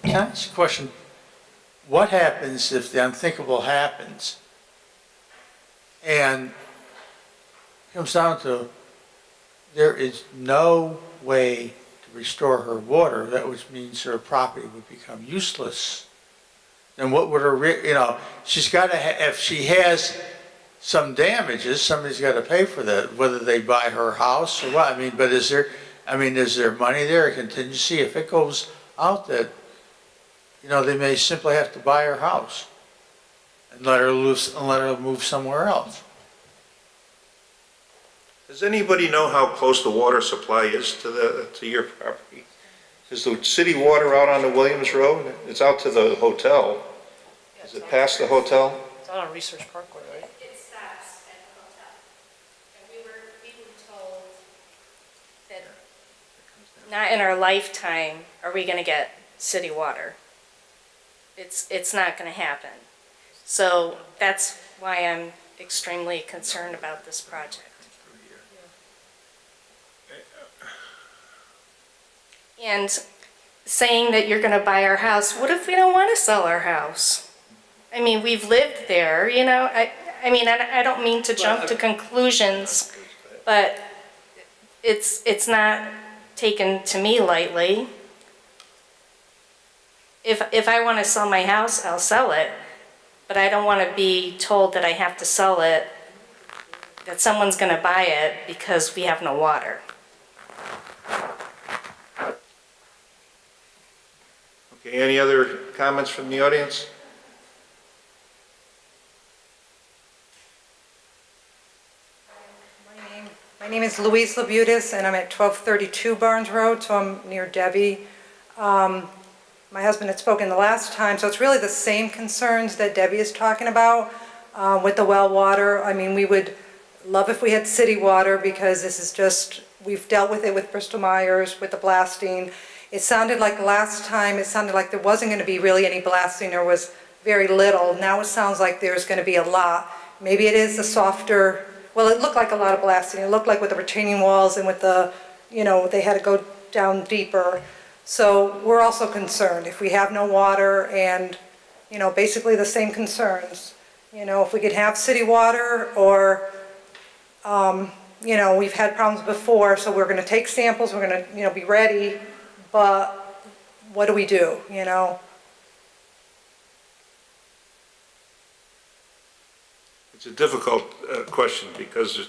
Can I ask a question? What happens if the unthinkable happens and it comes down to there is no way to restore her water, that which means her property would become useless? Then what would her, she's got to, if she has some damages, somebody's got to pay for that, whether they buy her house or what. I mean, but is there money there, a contingency, if it goes out that, they may simply have to buy her house and let her move somewhere else? Does anybody know how close the water supply is to your property? Is the city water out on the Williams Road? It's out to the hotel. Is it past the hotel? It's out on Research Parkway, right? It stops at the hotel. And we were told that not in our lifetime are we going to get city water. It's not going to happen. So that's why I'm extremely concerned about this project. And saying that you're going to buy our house, what if we don't want to sell our house? I mean, we've lived there, I don't mean to jump to conclusions, but it's not taken to me lightly. If I want to sell my house, I'll sell it, but I don't want to be told that I have to sell it, that someone's going to buy it because we have no water. Okay, any other comments from the audience? My name is Louise Labutis, and I'm at 1232 Barnes Road, so I'm near Debbie. My husband had spoken the last time, so it's really the same concerns that Debbie is talking about with the well water. I mean, we would love if we had city water because this is just, we've dealt with it with Bristol-Myers, with the blasting. It sounded like last time, there wasn't going to be really any blasting. There was very little. Now it sounds like there's going to be a lot. Maybe it is the softer, well, it looked like a lot of blasting. It looked like with the retaining walls and with the, they had to go down deeper. So we're also concerned if we have no water and, basically the same concerns. If we could have city water or, we've had problems before, so we're going to take samples, we're going to, be ready, but what do we do, It's a difficult question because,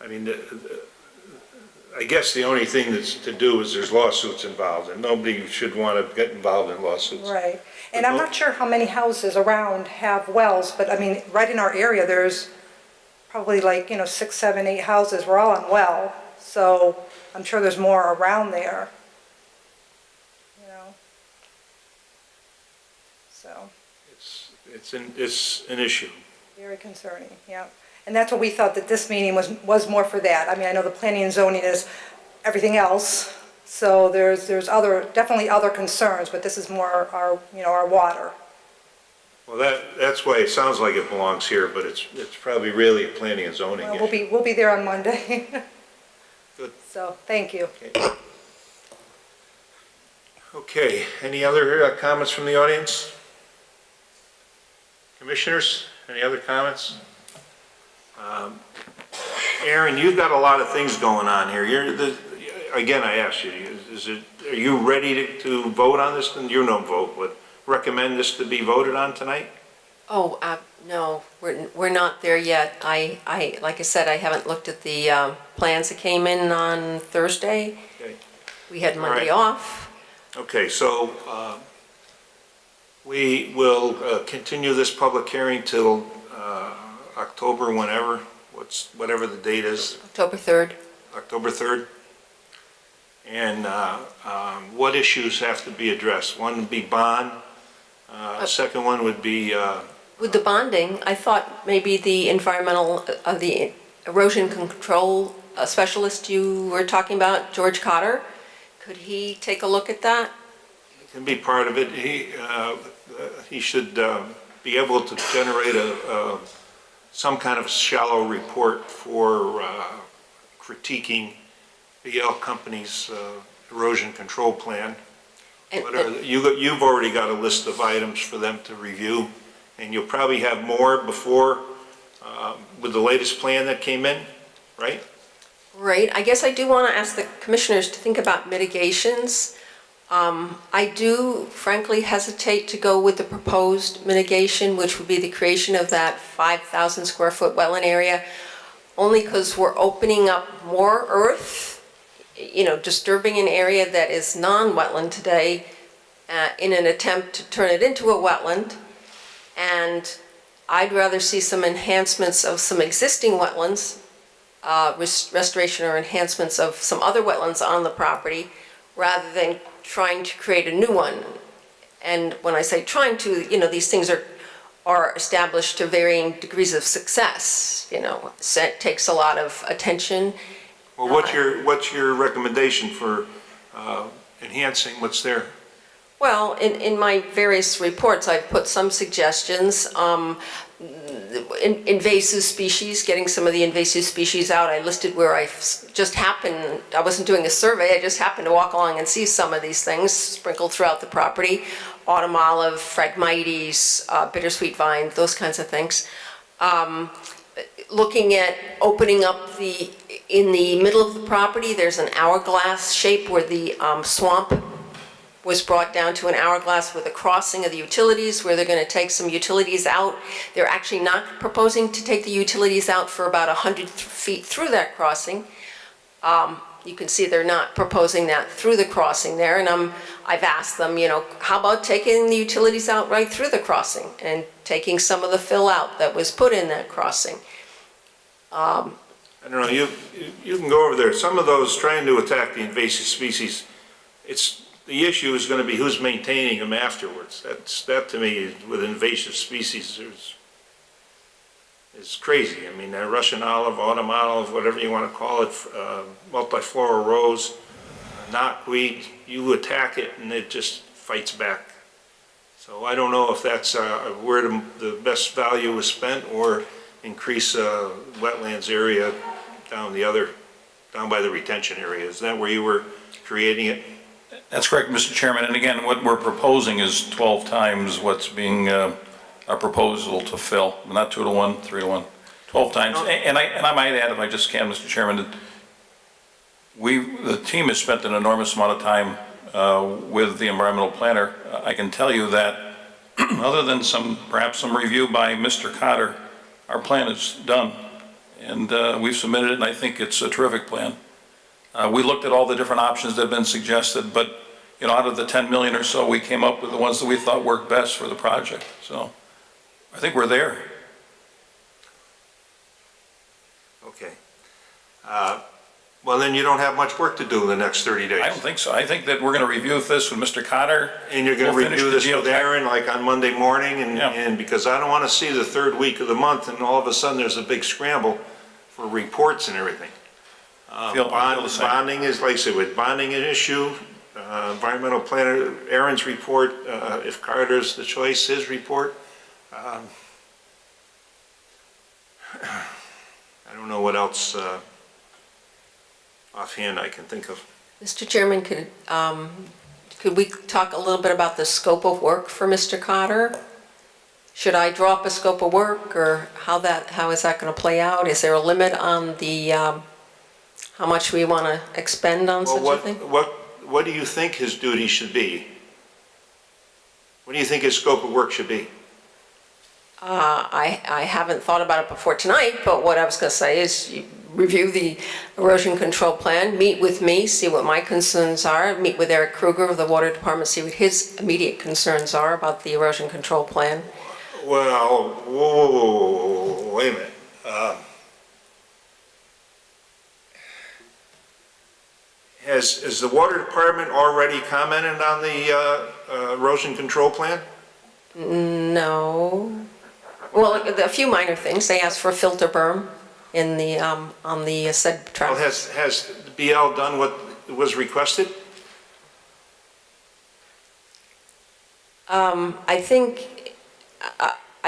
I guess the only thing that's to do is there's lawsuits involved, and nobody should want to get involved in lawsuits. Right. And I'm not sure how many houses around have wells, but right in our area, there's probably 6, 7, 8 houses. We're all on well, so I'm sure there's more around there. So. It's an issue. Very concerning, yeah. And that's what we thought, that this meeting was more for that. I know the planning and zoning is everything else, So there's definitely other concerns, but this is more our water. Well, that's why it sounds like it belongs here, but it's probably really a planning and zoning Well, issue. we'll be there on Monday. Good. So, thank you. Okay, any other comments from the audience? Commissioners, any other comments? Aaron, you've got a lot of things going on here. Again, I asked you, are you ready to vote on this? And you don't vote, but recommend this to be voted on tonight? Oh, no, we're not there yet. Like I said, I haven't looked at the plans that came in on Thursday. Okay. We had Monday All right. off. Okay, so we will continue this public hearing till October, whatever the date is, October 3rd. October 3rd. And what issues have to be addressed? One would be bond, second one would be, With the bonding, I thought maybe the the erosion control specialist you were talking about, George Cotter, could he take a look at that? can be part of it. He should be able to generate some kind of shallow report for critiquing BL Company's erosion control plan. You've already got a list of items for them to review, and you'll probably have more before, with the latest plan that came in, right? Right, I guess I do want to ask the commissioners to think about mitigations. I do frankly hesitate to go with the proposed mitigation, which would be the creation of that 5,000 square foot wetland area, only because we're opening up more earth, disturbing an area that is non-wetland today in an attempt to turn it into a wetland. And I'd rather see some enhancements of some existing wetlands, restoration or enhancements of some other wetlands on the property, rather than trying to create a new one. And when I say trying to, these things are established to varying degrees of success. So it takes a lot of attention. Well, what's your recommendation for enhancing what's there? Well, in my various reports, I've put some suggestions. Invasive species, getting some of the invasive species out. I listed where I wasn't doing a survey, I just happened to walk along and see some of these things sprinkled throughout the property. Autumn olive, Phragmites, bittersweet vine, those kinds of things. Looking at opening up in the middle of the property, there's an hourglass shape where the swamp was brought down to an hourglass with a crossing of the utilities where they're going to take some utilities out. They're actually not proposing to take the utilities out for about 100 feet through that crossing. You can see they're not proposing that through the crossing there, and I've asked them, how about taking the utilities out right through the crossing and taking some of the fill out that was put in that crossing. I don't know, you can go over there. Some of those trying to attack the invasive species, the issue is going to be who's maintaining them afterwards. That to me, with invasive species, is crazy. I mean, that Russian olive, autumn olive, whatever you want to call it, multiflora rose, knotweed, you attack it and it just fights back. So I don't know if that's where the best value is spent, or increase wetlands area down by the retention area. Is that where you were creating it? That's correct, Mr. Chairman, and again, what we're proposing is 12 times what's being a proposal to fill, not 2 to 1, 3 to 1, 12 times. And I might add, if I just can, Mr. Chairman, that the team has spent an enormous amount of time with the environmental planner. I can tell you that other than perhaps some review by Mr. Cotter, our plan is done, and we've submitted it, and I think it's a terrific plan. We looked at all the different options that have been suggested, but out of the 10 million or so, we came up with the ones that we thought worked best for the project. So I think we're there. Okay. Well, then you don't have much work to do in the next 30 days. I don't think so. I think that we're going to review this with Mr. Cotter. And you're going to review this with Aaron like on Monday morning, Yeah. and because I don't want to see the third week of the month and all of a sudden there's a big scramble for reports and everything. Feel the same. Bonding is, like I said, with bonding an issue, environmental planner, Aaron's report, if Carter's the choice, his report. I don't know what else offhand I can think of. Mr. Chairman, could we talk a little bit about the scope of work for Mr. Cotter? Should I draw up a scope of work, or how is that going to play out? Is there a limit on the, how much we want to expend on such a thing? What do you think his duty should be? What do you think his scope of work should be? I haven't thought about it before tonight, but what I was going to say is you review the erosion control plan, meet with me, see what my concerns are, meet with Eric Kruger of the Water Department, see what his immediate concerns are about the erosion control plan. Well, whoa, wait a minute. Has the water department already commented on the erosion control plan? No. Well, a few minor things. They asked for a filter berm in the, on the said track. Well, has BL done what was requested? I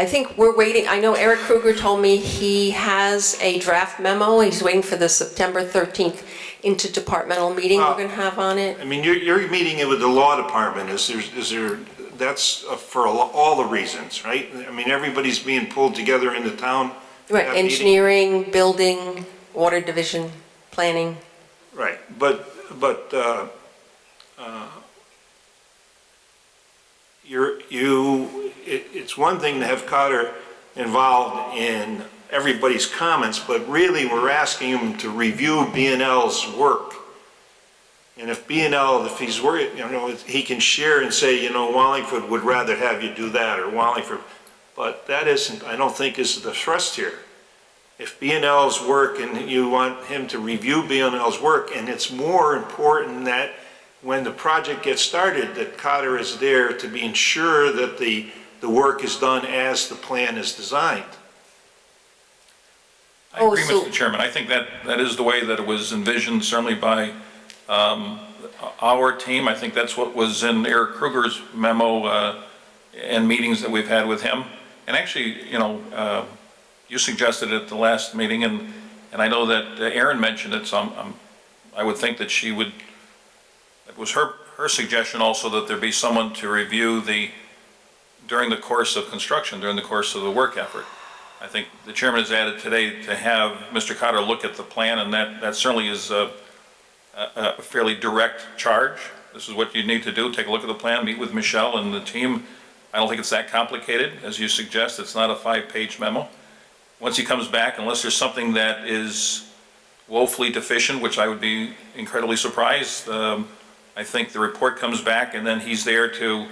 think we're waiting. I know Eric Kruger told me he has a draft memo. He's waiting for the September 13th interdepartmental meeting we're going to have on it. I mean, you're meeting it with the law department. Is there, that's for all the reasons, right? I mean, everybody's being pulled together in the town. Right, That meeting. engineering, building, water division, planning. Right, it's one thing to have Cotter involved in everybody's comments, but really we're asking him to review B&L's work. And if B&L, if he's worried, he can share and say, Wallingford would rather have you do that, or Wallingford, but that isn't, I don't think is the thrust here. If B&L's work and you want him to review B&L's work, and it's more important that when the project gets started, that Cotter is there to be ensure that the work is done as the plan is designed. I agree, Mr. Chairman. I think that is the way that it was envisioned, certainly by our team. I think that's what was in Eric Kruger's memo and meetings that we've had with him. And actually, you suggested it at the last meeting, and I know that Erin mentioned it, so I would think that she would, it was her suggestion also that there be someone to review during the course of construction, during the course of the work effort. I think the chairman has added today to have Mr. Cotter look at the plan, and that certainly is a fairly direct charge. This is what you need to do, take a look at the plan, meet with Michelle and the team. I don't think it's that complicated, as you suggest. It's not a 5-page memo. Once he comes back, unless there's something that is woefully deficient, which I would be incredibly surprised, I think the report comes back and then he's there to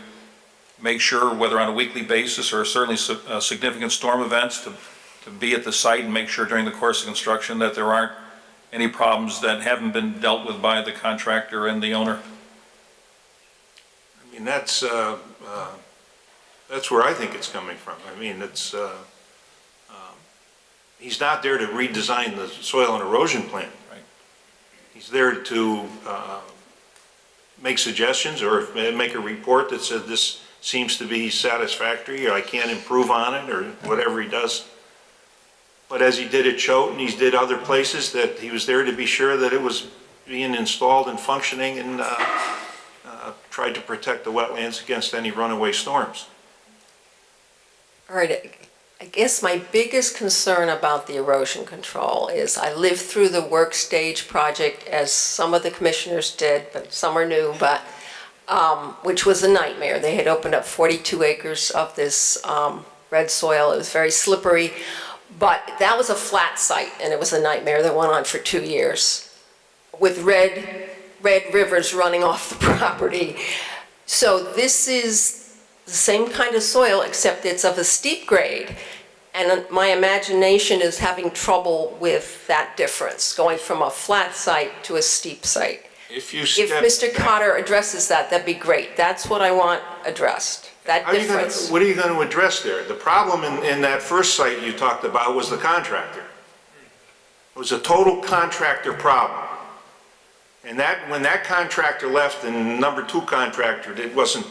make sure, whether on a weekly basis or certainly significant storm events, to be at the site and make sure during the course of construction that there aren't any problems that haven't been dealt with by the contractor and the owner. I mean, that's where I think it's coming from. I mean, he's not there to redesign the soil and erosion plan. Right. He's there to make suggestions or make a report that said this seems to be satisfactory, or I can't improve on it, or whatever he does. But as he did at Choate and he did other places, that he was there to be sure that it was being installed and functioning, and tried to protect the wetlands against any runaway storms. All right, I guess my biggest concern about the erosion control is I lived through the work stage project, as some of the commissioners did, but some are new, but which was a nightmare. They had opened up 42 acres of this red soil. It was very slippery, but that was a flat site, and it was a nightmare that went on for 2 years with red rivers running off the property. So this is the same kind of soil, except it's of a steep grade. And my imagination is having trouble with that difference, going from a flat site to a steep site. If you If Mr. Cotter addresses that, that'd be great. That's what I want addressed, that difference. What are you going to address there? The problem in that first site you talked about was the contractor. It was a total contractor problem. And when that contractor left and number 2 contractor, it wasn't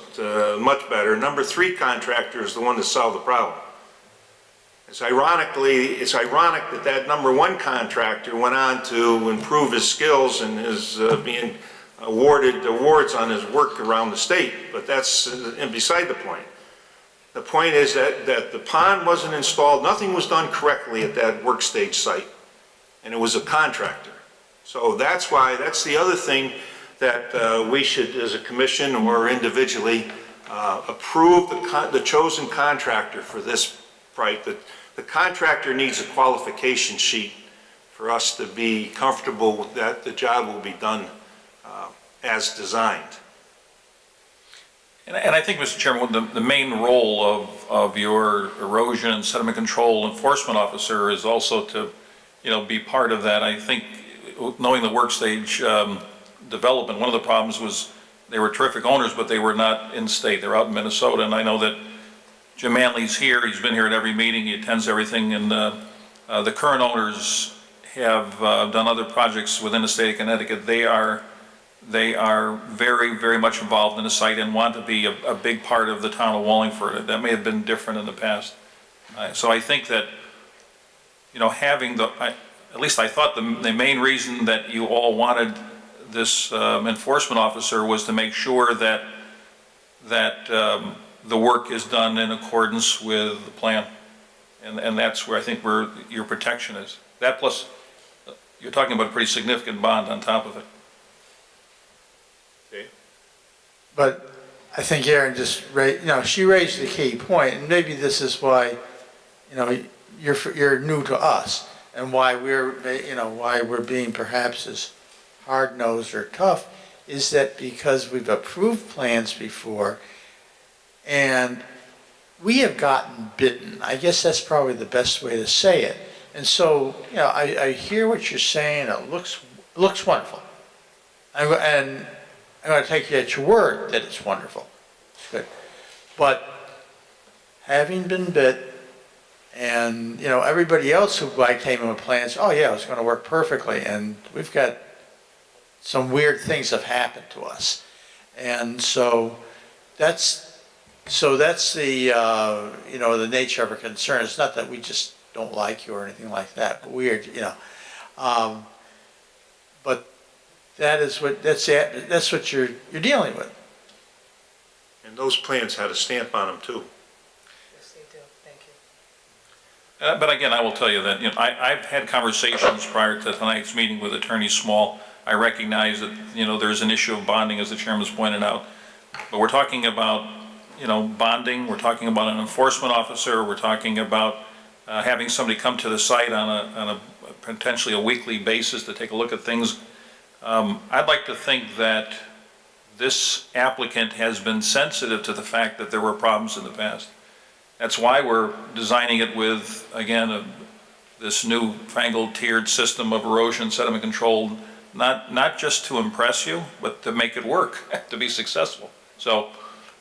much better. Number 3 contractor is the one that solved the problem. It's ironic that that number 1 contractor went on to improve his skills and is being awarded awards on his work around the state, but that's beside the point. The point is that the pond wasn't installed, nothing was done correctly at that work stage site, and it was a contractor. So that's the other thing that we should, as a commission or individually, approve the chosen contractor for this project. The contractor needs a qualification sheet for us to be comfortable that the job will be done as designed. And I think, Mr. Chairman, the main role of your erosion and sediment control enforcement officer is also to, be part of that. I think, knowing the work stage development, one of the problems was they were terrific owners, but they were not in state. They're out in Minnesota, and I know that Jim Manley's here. He's been here at every meeting. He attends everything, and the current owners have done other projects within the state of Connecticut. They are very, very much involved in the site and want to be a big part of the town of Wallingford. That may have been different in the past. So I think that, having at least I thought the main reason that you all wanted this enforcement officer was to make sure that the work is done in accordance with the plan. And that's where I think your protection is. That plus, you're talking about a pretty significant bond on top of it. But I think Erin just she raised the key point, and maybe this is why, you're new to us, and why we're being perhaps as hard-nosed or tough, is that because we've approved plans before, and we have gotten bitten. I guess that's probably the best way to say it. And so, I hear what you're saying. It looks wonderful, and I'm going to take you at your word that it's wonderful. It's good. But having been bit, and, everybody else who came in with plans, oh yeah, it's going to work perfectly, and we've got some weird things have happened to us. And so that's the, the nature of our concern. It's not that we just don't like you or anything like that, but weird, but that's what you're dealing with. And those plans had a stamp on them too. Yes, they do. Thank you. But again, I will tell you that, I've had conversations prior to tonight's meeting with Attorney Small. I recognize that, there's an issue of bonding, as the chairman's pointed out. But we're talking about, bonding, we're talking about an enforcement officer, we're talking about having somebody come to the site on a potentially a weekly basis to take a look at things. I'd like to think that this applicant has been sensitive to the fact that there were problems in the past. That's why we're designing it with, again, this newfangled tiered system of erosion sediment control, not just to impress you, but to make it work, to be successful. So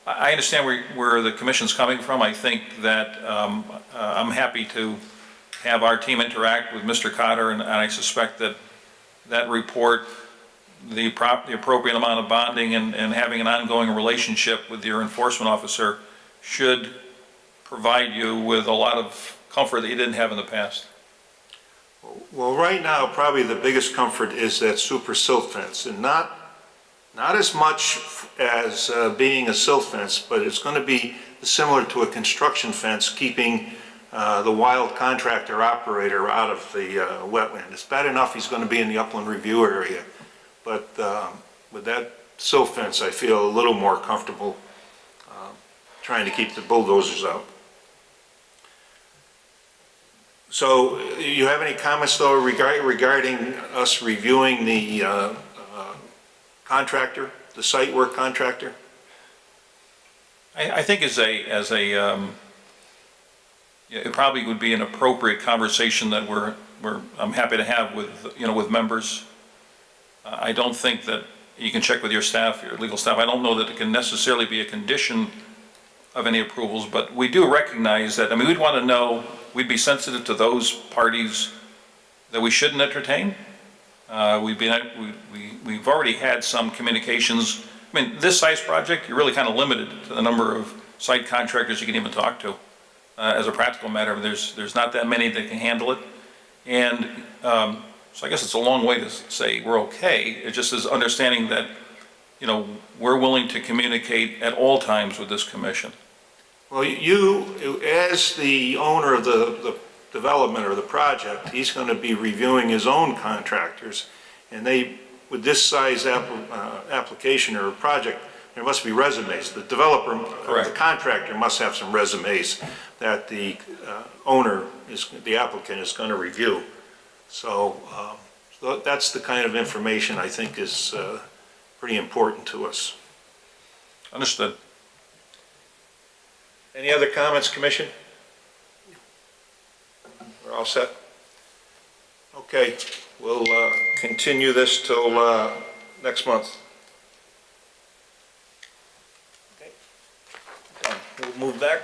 I understand where the commission's coming from. I think that I'm happy to have our team interact with Mr. Cotter, and I suspect that report, the appropriate amount of bonding and having an ongoing relationship with your enforcement officer should provide you with a lot of comfort that you didn't have in the past. Well, right now, probably the biggest comfort is that super silt fence, and not as much as being a silt fence, but it's going to be similar to a construction fence, keeping the wild contractor operator out of the wetland. It's bad enough he's going to be in the upland review area, but with that silt fence, I feel a little more comfortable trying to keep the bulldozers out. So, you have any comments though regarding us reviewing the contractor, the site work contractor? I think it probably would be an appropriate conversation that I'm happy to have with members. I don't think that you can check with your staff, your legal staff. I don't know that it can necessarily be a condition of any approvals, but we do recognize that, we'd want to know, we'd be sensitive to those parties that we shouldn't entertain. We've already had some communications. I mean, this size project, you're really kind of limited to the number of site contractors you can even talk to. As a practical matter, there's not that many that can handle it. And so I guess it's a long way to say we're okay. It just is understanding that, you know, we're willing to communicate at all times with this commission. Well, you, as the owner of the development or the project, he's going to be reviewing his own contractors, and with this size application or project, there must be resumes. The developer, or the contractor must have some resumes that the the applicant is going to review. So that's the kind of information I think is pretty important to us. Understood. Any other comments, Commission? We're all set? Okay, we'll continue this till next month. Okay. We'll move back.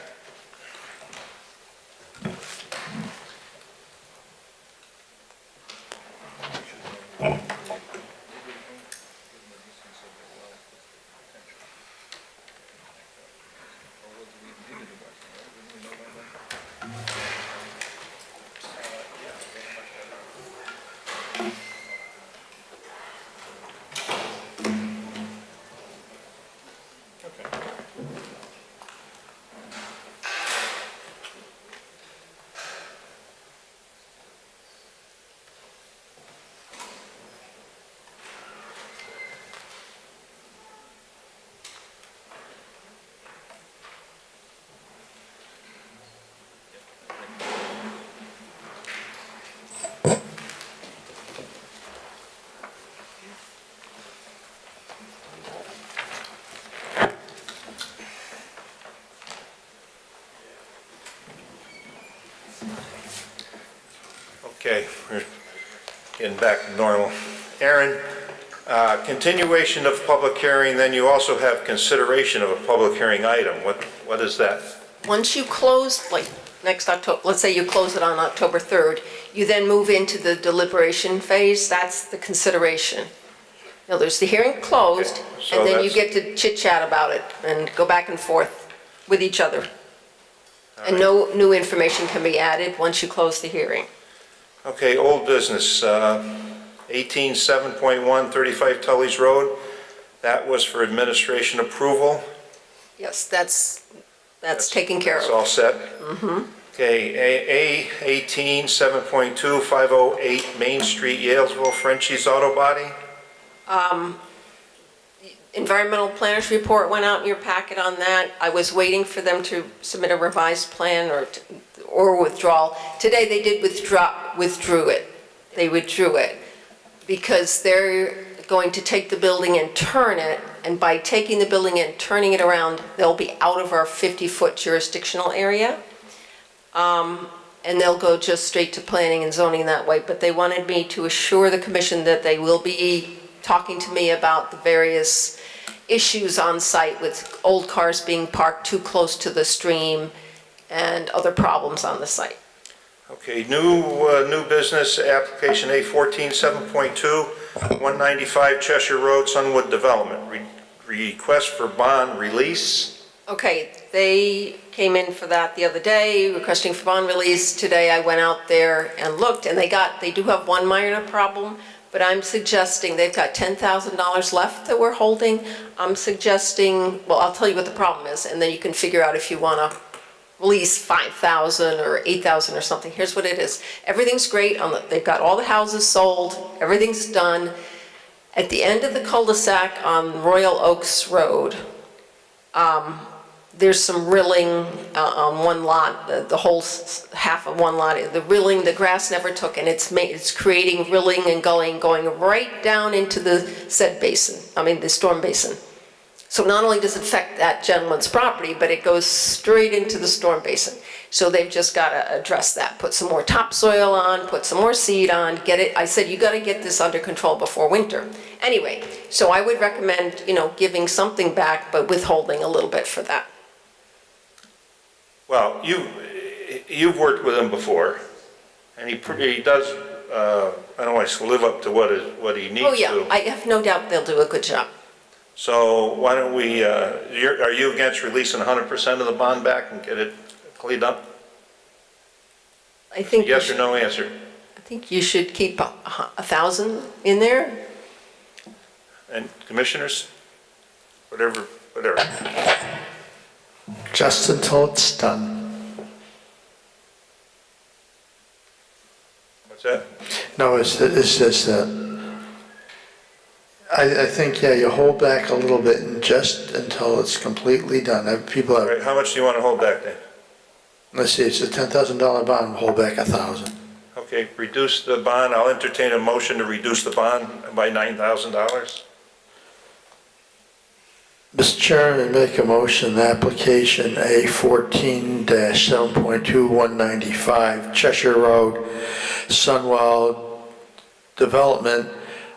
Okay, we're getting back to normal. Aaron, continuation of public hearing, then you also have consideration of a public hearing item. What is that? Once you close, like next October, let's say you close it on October 3rd, you then move into the deliberation phase. That's the consideration. Now, there's the hearing closed, Okay, so and then you that's- get to chit-chat about it and go back and forth with each other. And right. no new information can be added once you close the hearing. Okay, old business, 18.7.1, 35 Tully's Road. That was for administration approval. Yes, that's taken care It's of. all set? Okay, A 18.7.2, 508 Main Street, Yalesville, Frenchie's Auto Body. Environmental planners report went out in your packet on that. I was waiting for them to submit a revised plan or withdrawal. Today they did withdrew it. They withdrew it because they're going to take the building and turn it, and by taking the building and turning it around, they'll be out of our 50-foot jurisdictional area. And they'll go just straight to planning and zoning that way. But they wanted me to assure the commission that they will be talking to me about the various issues on site with old cars being parked too close to the stream and other problems on the site. Okay, new business, application A 14.7.2, 195 Cheshire Road, Sunwood Development. Request for bond release. Okay, they came in for that the other day, requesting for bond release. Today I went out there and looked, and they do have one minor problem, but I'm suggesting, they've got $10,000 left that we're holding. I'm suggesting, well, I'll tell you what the problem is, and then you can figure out if you want to release 5,000 or 8,000 or something. Here's what it is. Everything's great. They've got all the houses sold. Everything's done. At the end of the cul-de-sac on Royal Oaks Road, there's some rilling on one lot, the whole half of one lot. The rilling, the grass never took, and it's creating rilling and gullying going right down into the said basin, the storm basin. So not only does it affect that gentleman's property, but it goes straight into the storm basin. So they've just got to address that, put some more topsoil on, put some more seed on, get it. I said, you got to get this under control before winter. Anyway, so I would recommend, giving something back, but withholding a little bit for that. Well, you've worked with him before, and he does I don't want to live up to what he needs to. Oh, yeah, I have no doubt they'll do a good job. So why don't we, are you against releasing 100% of the bond back and get it cleaned up? I think. Yes or no answer? I think you should keep 1,000 in there. And commissioners? Whatever. Just until it's done. What's that? No, it's just that, I think, yeah, you hold back a little bit and just until it's completely done. People All right, have, how much do you want to hold back then? let's see, it's a $10,000 bond, we'll hold back 1,000. Okay, reduce the bond. I'll entertain a motion to reduce the bond by $9,000. Mr. Chairman, I make a motion, application A14-7.2195, Cheshire Road, Sunwell Development,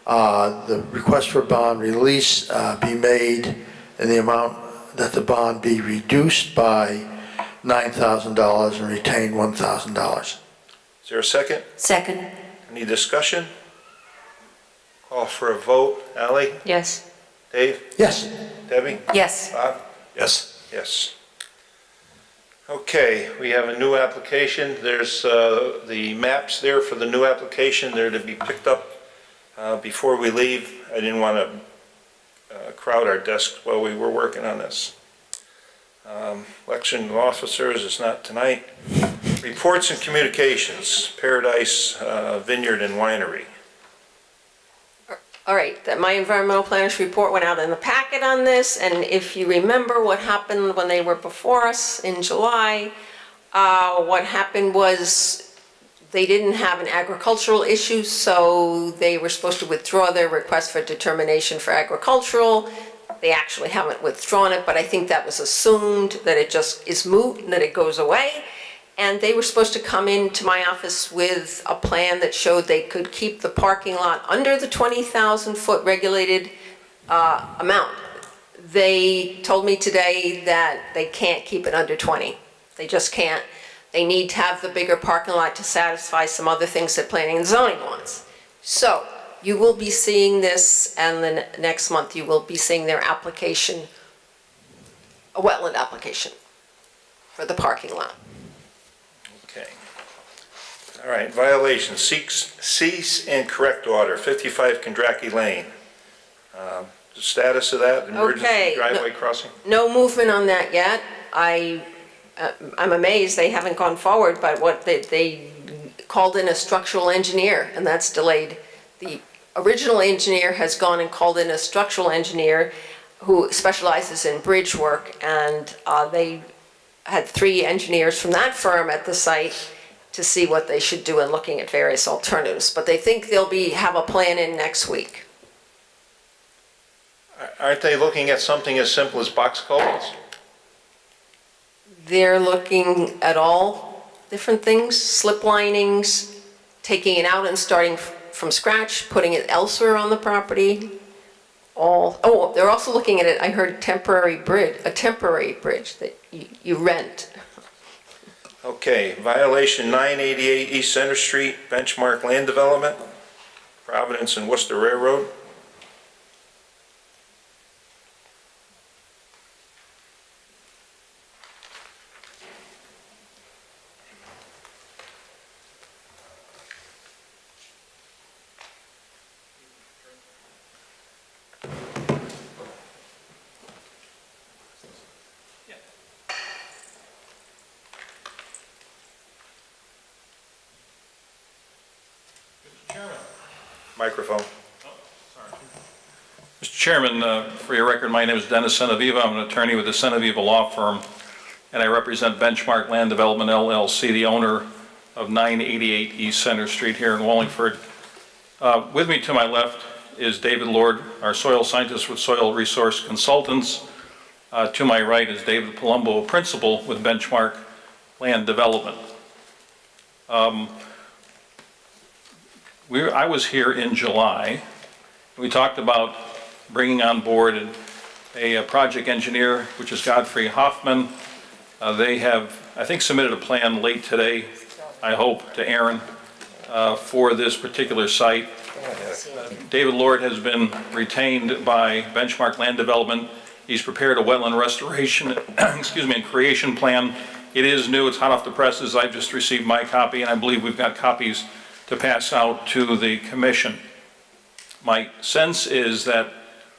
the request for bond release be made in the amount that the bond be reduced by $9,000 and retain $1,000. Is there a second? Second. Any discussion? Call for a vote. Ally? Yes. Dave? Yes. Debbie? Yes. Bob? Yes. Yes. Okay, we have a new application. There's the maps there for the new application. They're to be picked up before we leave. I didn't want to crowd our desks while we were working on this. Election of officers is not tonight. Reports and communications, Paradise Vineyard and Winery. All right, my environmental planners report went out in the packet on this, and if you remember what happened when they were before us in July, what happened was they didn't have an agricultural issue, so they were supposed to withdraw their request for determination for agricultural. They actually haven't withdrawn it, but I think that was assumed that it just is moot and that it goes away. And they were supposed to come into my office with a plan that showed they could keep the parking lot under the 20,000-foot regulated amount. They told me today that they can't keep it under 20. They just can't. They need to have the bigger parking lot to satisfy some other things that planning and zoning wants. So you will be seeing this, and then next month you will be seeing their application, a wetland application for the parking lot. Okay. All right, violation, cease and correct order, 55 Kondraki Lane. The status of that, emergency Okay, driveway crossing? No movement on that yet. I'm amazed they haven't gone forward, but what they called in a structural engineer, and that's delayed. The original engineer has gone and called in a structural engineer who specializes in bridge work, and they had 3 engineers from that firm at the site to see what they should do in looking at various alternatives. But they think they'll have a plan in next week. Aren't they looking at something as simple as box culverts? They're looking at all different things, slip linings, taking it out and starting from scratch, putting it elsewhere on the property. They're also looking at it, I heard a temporary bridge that you rent. Okay, violation 988 East Center Street, benchmark land development, Providence and Worcester Railroad. Microphone. Mr. Chairman, for your record, my name is Dennis Senaviva. I'm an attorney with the Senaviva Law Firm, and I represent Benchmark Land Development LLC, the owner of 988 East Center Street here in Wallingford. With me to my left is David Lord, our soil scientist with Soil Resource Consultants. To my right is David Palumbo, principal with Benchmark Land Development. I was here in July. We talked about bringing on board a project engineer, which is Godfrey Hoffman. They have, I think, submitted a plan late today, I hope, to Aaron. for this particular site. David Lord has been retained by Benchmark Land Development. He's prepared a wetland restoration, excuse me, and creation plan. It is new, it's hot off the presses. I've just received my copy, and I believe we've got copies to pass out to the commission. My sense is that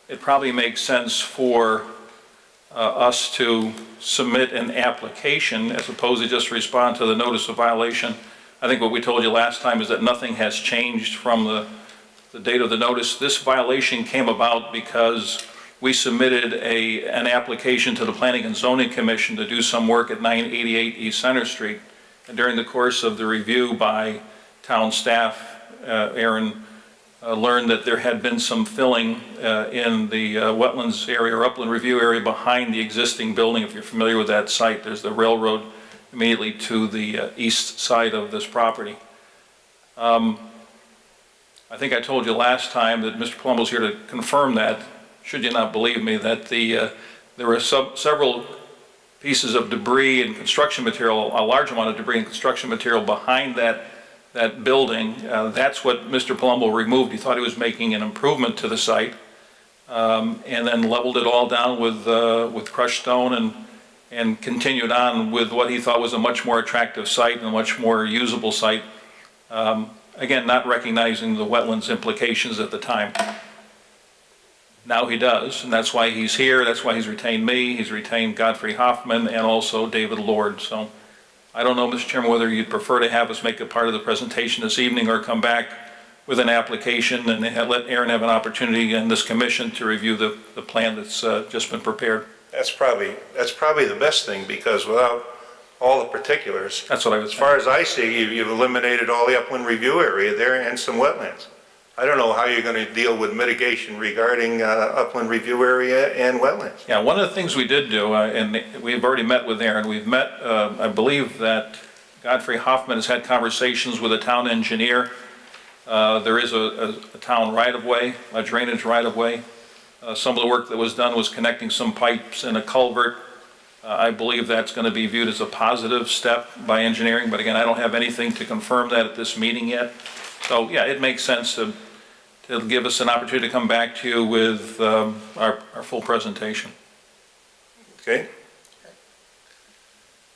it probably makes sense for us to submit an application as opposed to just respond to the notice of violation. I think what we told you last time is that nothing has changed from the date of the notice. This violation came about because we submitted an application to the Planning and Zoning Commission to do some work at 988 East Center Street. And during the course of the review by town staff, Aaron learned that there had been some filling in the wetlands area or upland review area behind the existing building. If you're familiar with that site, there's the railroad immediately to the east side of this property. I think I told you last time that Mr. Palumbo's here to confirm that, should you not believe me, that there were several pieces of debris and construction material, a large amount of debris and construction material behind that building. That's what Mr. Palumbo removed. He thought he was making an improvement to the site, and then leveled it all down with crushed stone and continued on with what he thought was a much more attractive site and a much more usable site. Again, not recognizing the wetlands implications at the time. Now he does, and that's why he's here. That's why he's retained me. He's retained Godfrey Hoffman and also David Lord. So I don't know, Mr. Chairman, whether you'd prefer to have us make it part of the presentation this evening or come back with an application and let Aaron have an opportunity and this commission to review the plan that's just been prepared. That's probably the best thing, because without all the particulars, That's what I was. as far as I see, you've eliminated all the upland review area there and some wetlands. I don't know how you're going to deal with mitigation regarding upland review area and wetlands. Yeah, one of the things we did do, and we've already met with Aaron, we've met, I believe that Godfrey Hoffman has had conversations with a town engineer. There is a town right-of-way, a drainage right-of-way. Some of the work that was done was connecting some pipes and a culvert. I believe that's going to be viewed as a positive step by engineering, but again, I don't have anything to confirm that at this meeting yet. So, yeah, it makes sense to give us an opportunity to come back to you with our full presentation. Okay?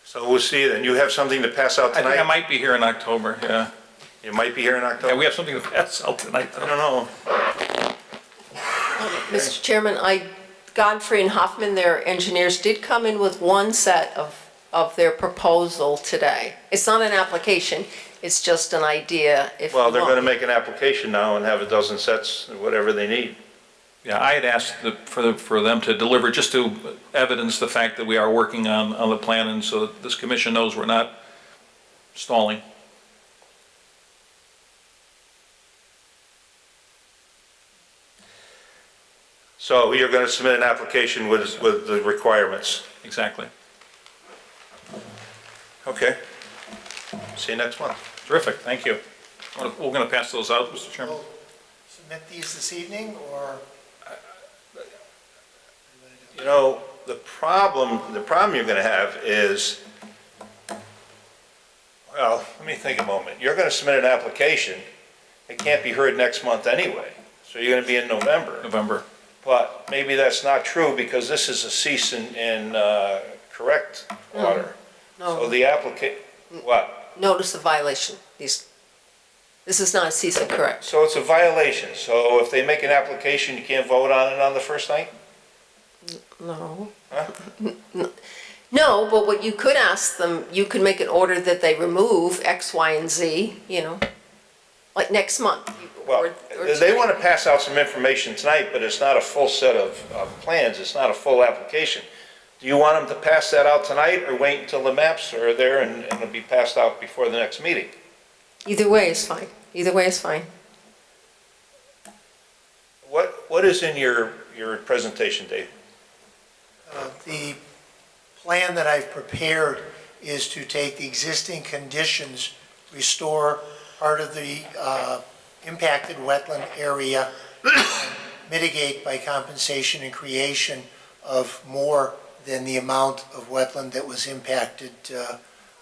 So we'll see then. You have something to pass out I think I tonight? might be here in October, yeah. You might be here in October? Yeah, we have something to pass out tonight, I though. don't know. Mr. Chairman, Godfrey and Hoffman, their engineers, did come in with one set of their proposal today. It's not an application, it's just an idea if you Well, want. they're going to make an application now and have a dozen sets, whatever they need. Yeah, I had asked for them to deliver, just to evidence the fact that we are working on the plan, and so that this commission knows we're not stalling. So you're going to submit an application with the requirements. Exactly. Okay. See you next month. Terrific, thank you. We're going to pass those out, Mr. Chairman. Submit these this evening, or? You know, the problem you're going to have is, well, let me think a moment. You're going to submit an application. It can't be heard next month anyway. So you're going to be in November. November. But maybe that's not true, because this is a cease and correct order. So No, the what? notice of violation. This is not a cease and correct. So it's a violation. So if they make an application, you can't vote on it on the first night? No. Huh? No, but what you could ask them, you could make an order that they remove X, Y, and Z, like next month. Well, or they want to pass out some information tonight, but it's not a full set of plans. It's not a full application. Do you want them to pass that out tonight, or wait until the maps are there and it'll be passed out before the next meeting? Either way is fine. Either way is fine. What is in your presentation, Dave? The plan that I've prepared is to take the existing conditions, restore part of the impacted wetland area, and mitigate by compensation and creation of more than the amount of wetland that was impacted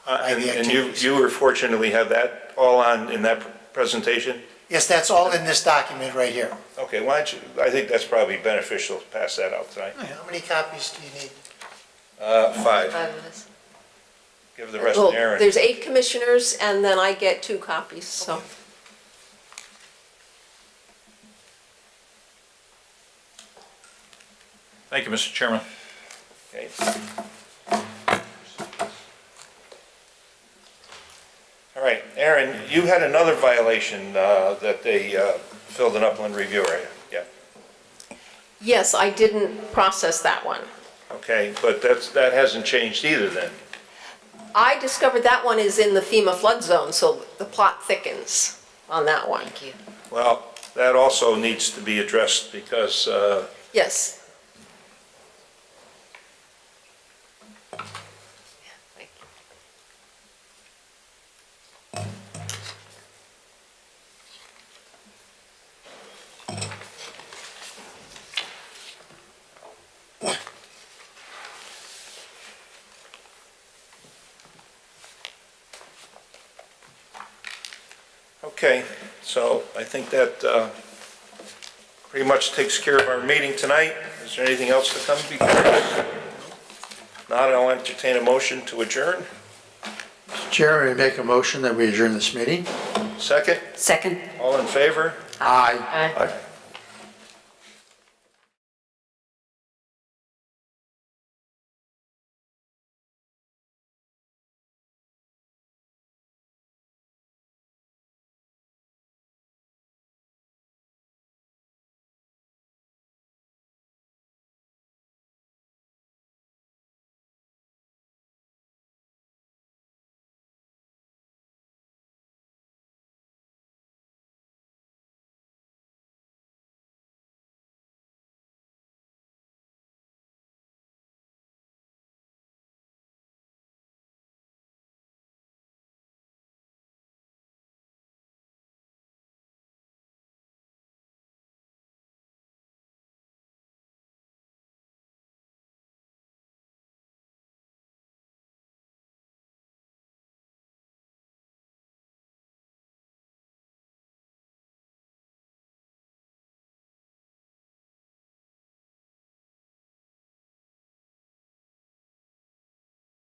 by the And activities. you were fortunately have that all in that presentation? Yes, that's all in this document right here. Okay, why don't you, I think that's probably beneficial to pass that out tonight. How many copies do you need? 5. of this. Give the rest Well, to Aaron. there's 8 commissioners, and then I get 2 copies, so. Thank you, Mr. Chairman. Okay. All right, Aaron, you had another violation that they filled an upland review, right? Yeah. Yes, I didn't process that one. Okay, but that hasn't changed either then. I discovered that one is in the FEMA flood zone, so the plot thickens on that one. Thank you. Well, that also needs to be addressed because, Yes. okay, so I think that pretty much takes care of our meeting tonight. Is there anything else to come before us? Not, I'll entertain a motion to adjourn. Mr. Chairman, I make a motion that we adjourn this meeting. Second, Second. all in favor? Aye. Aye. Aye.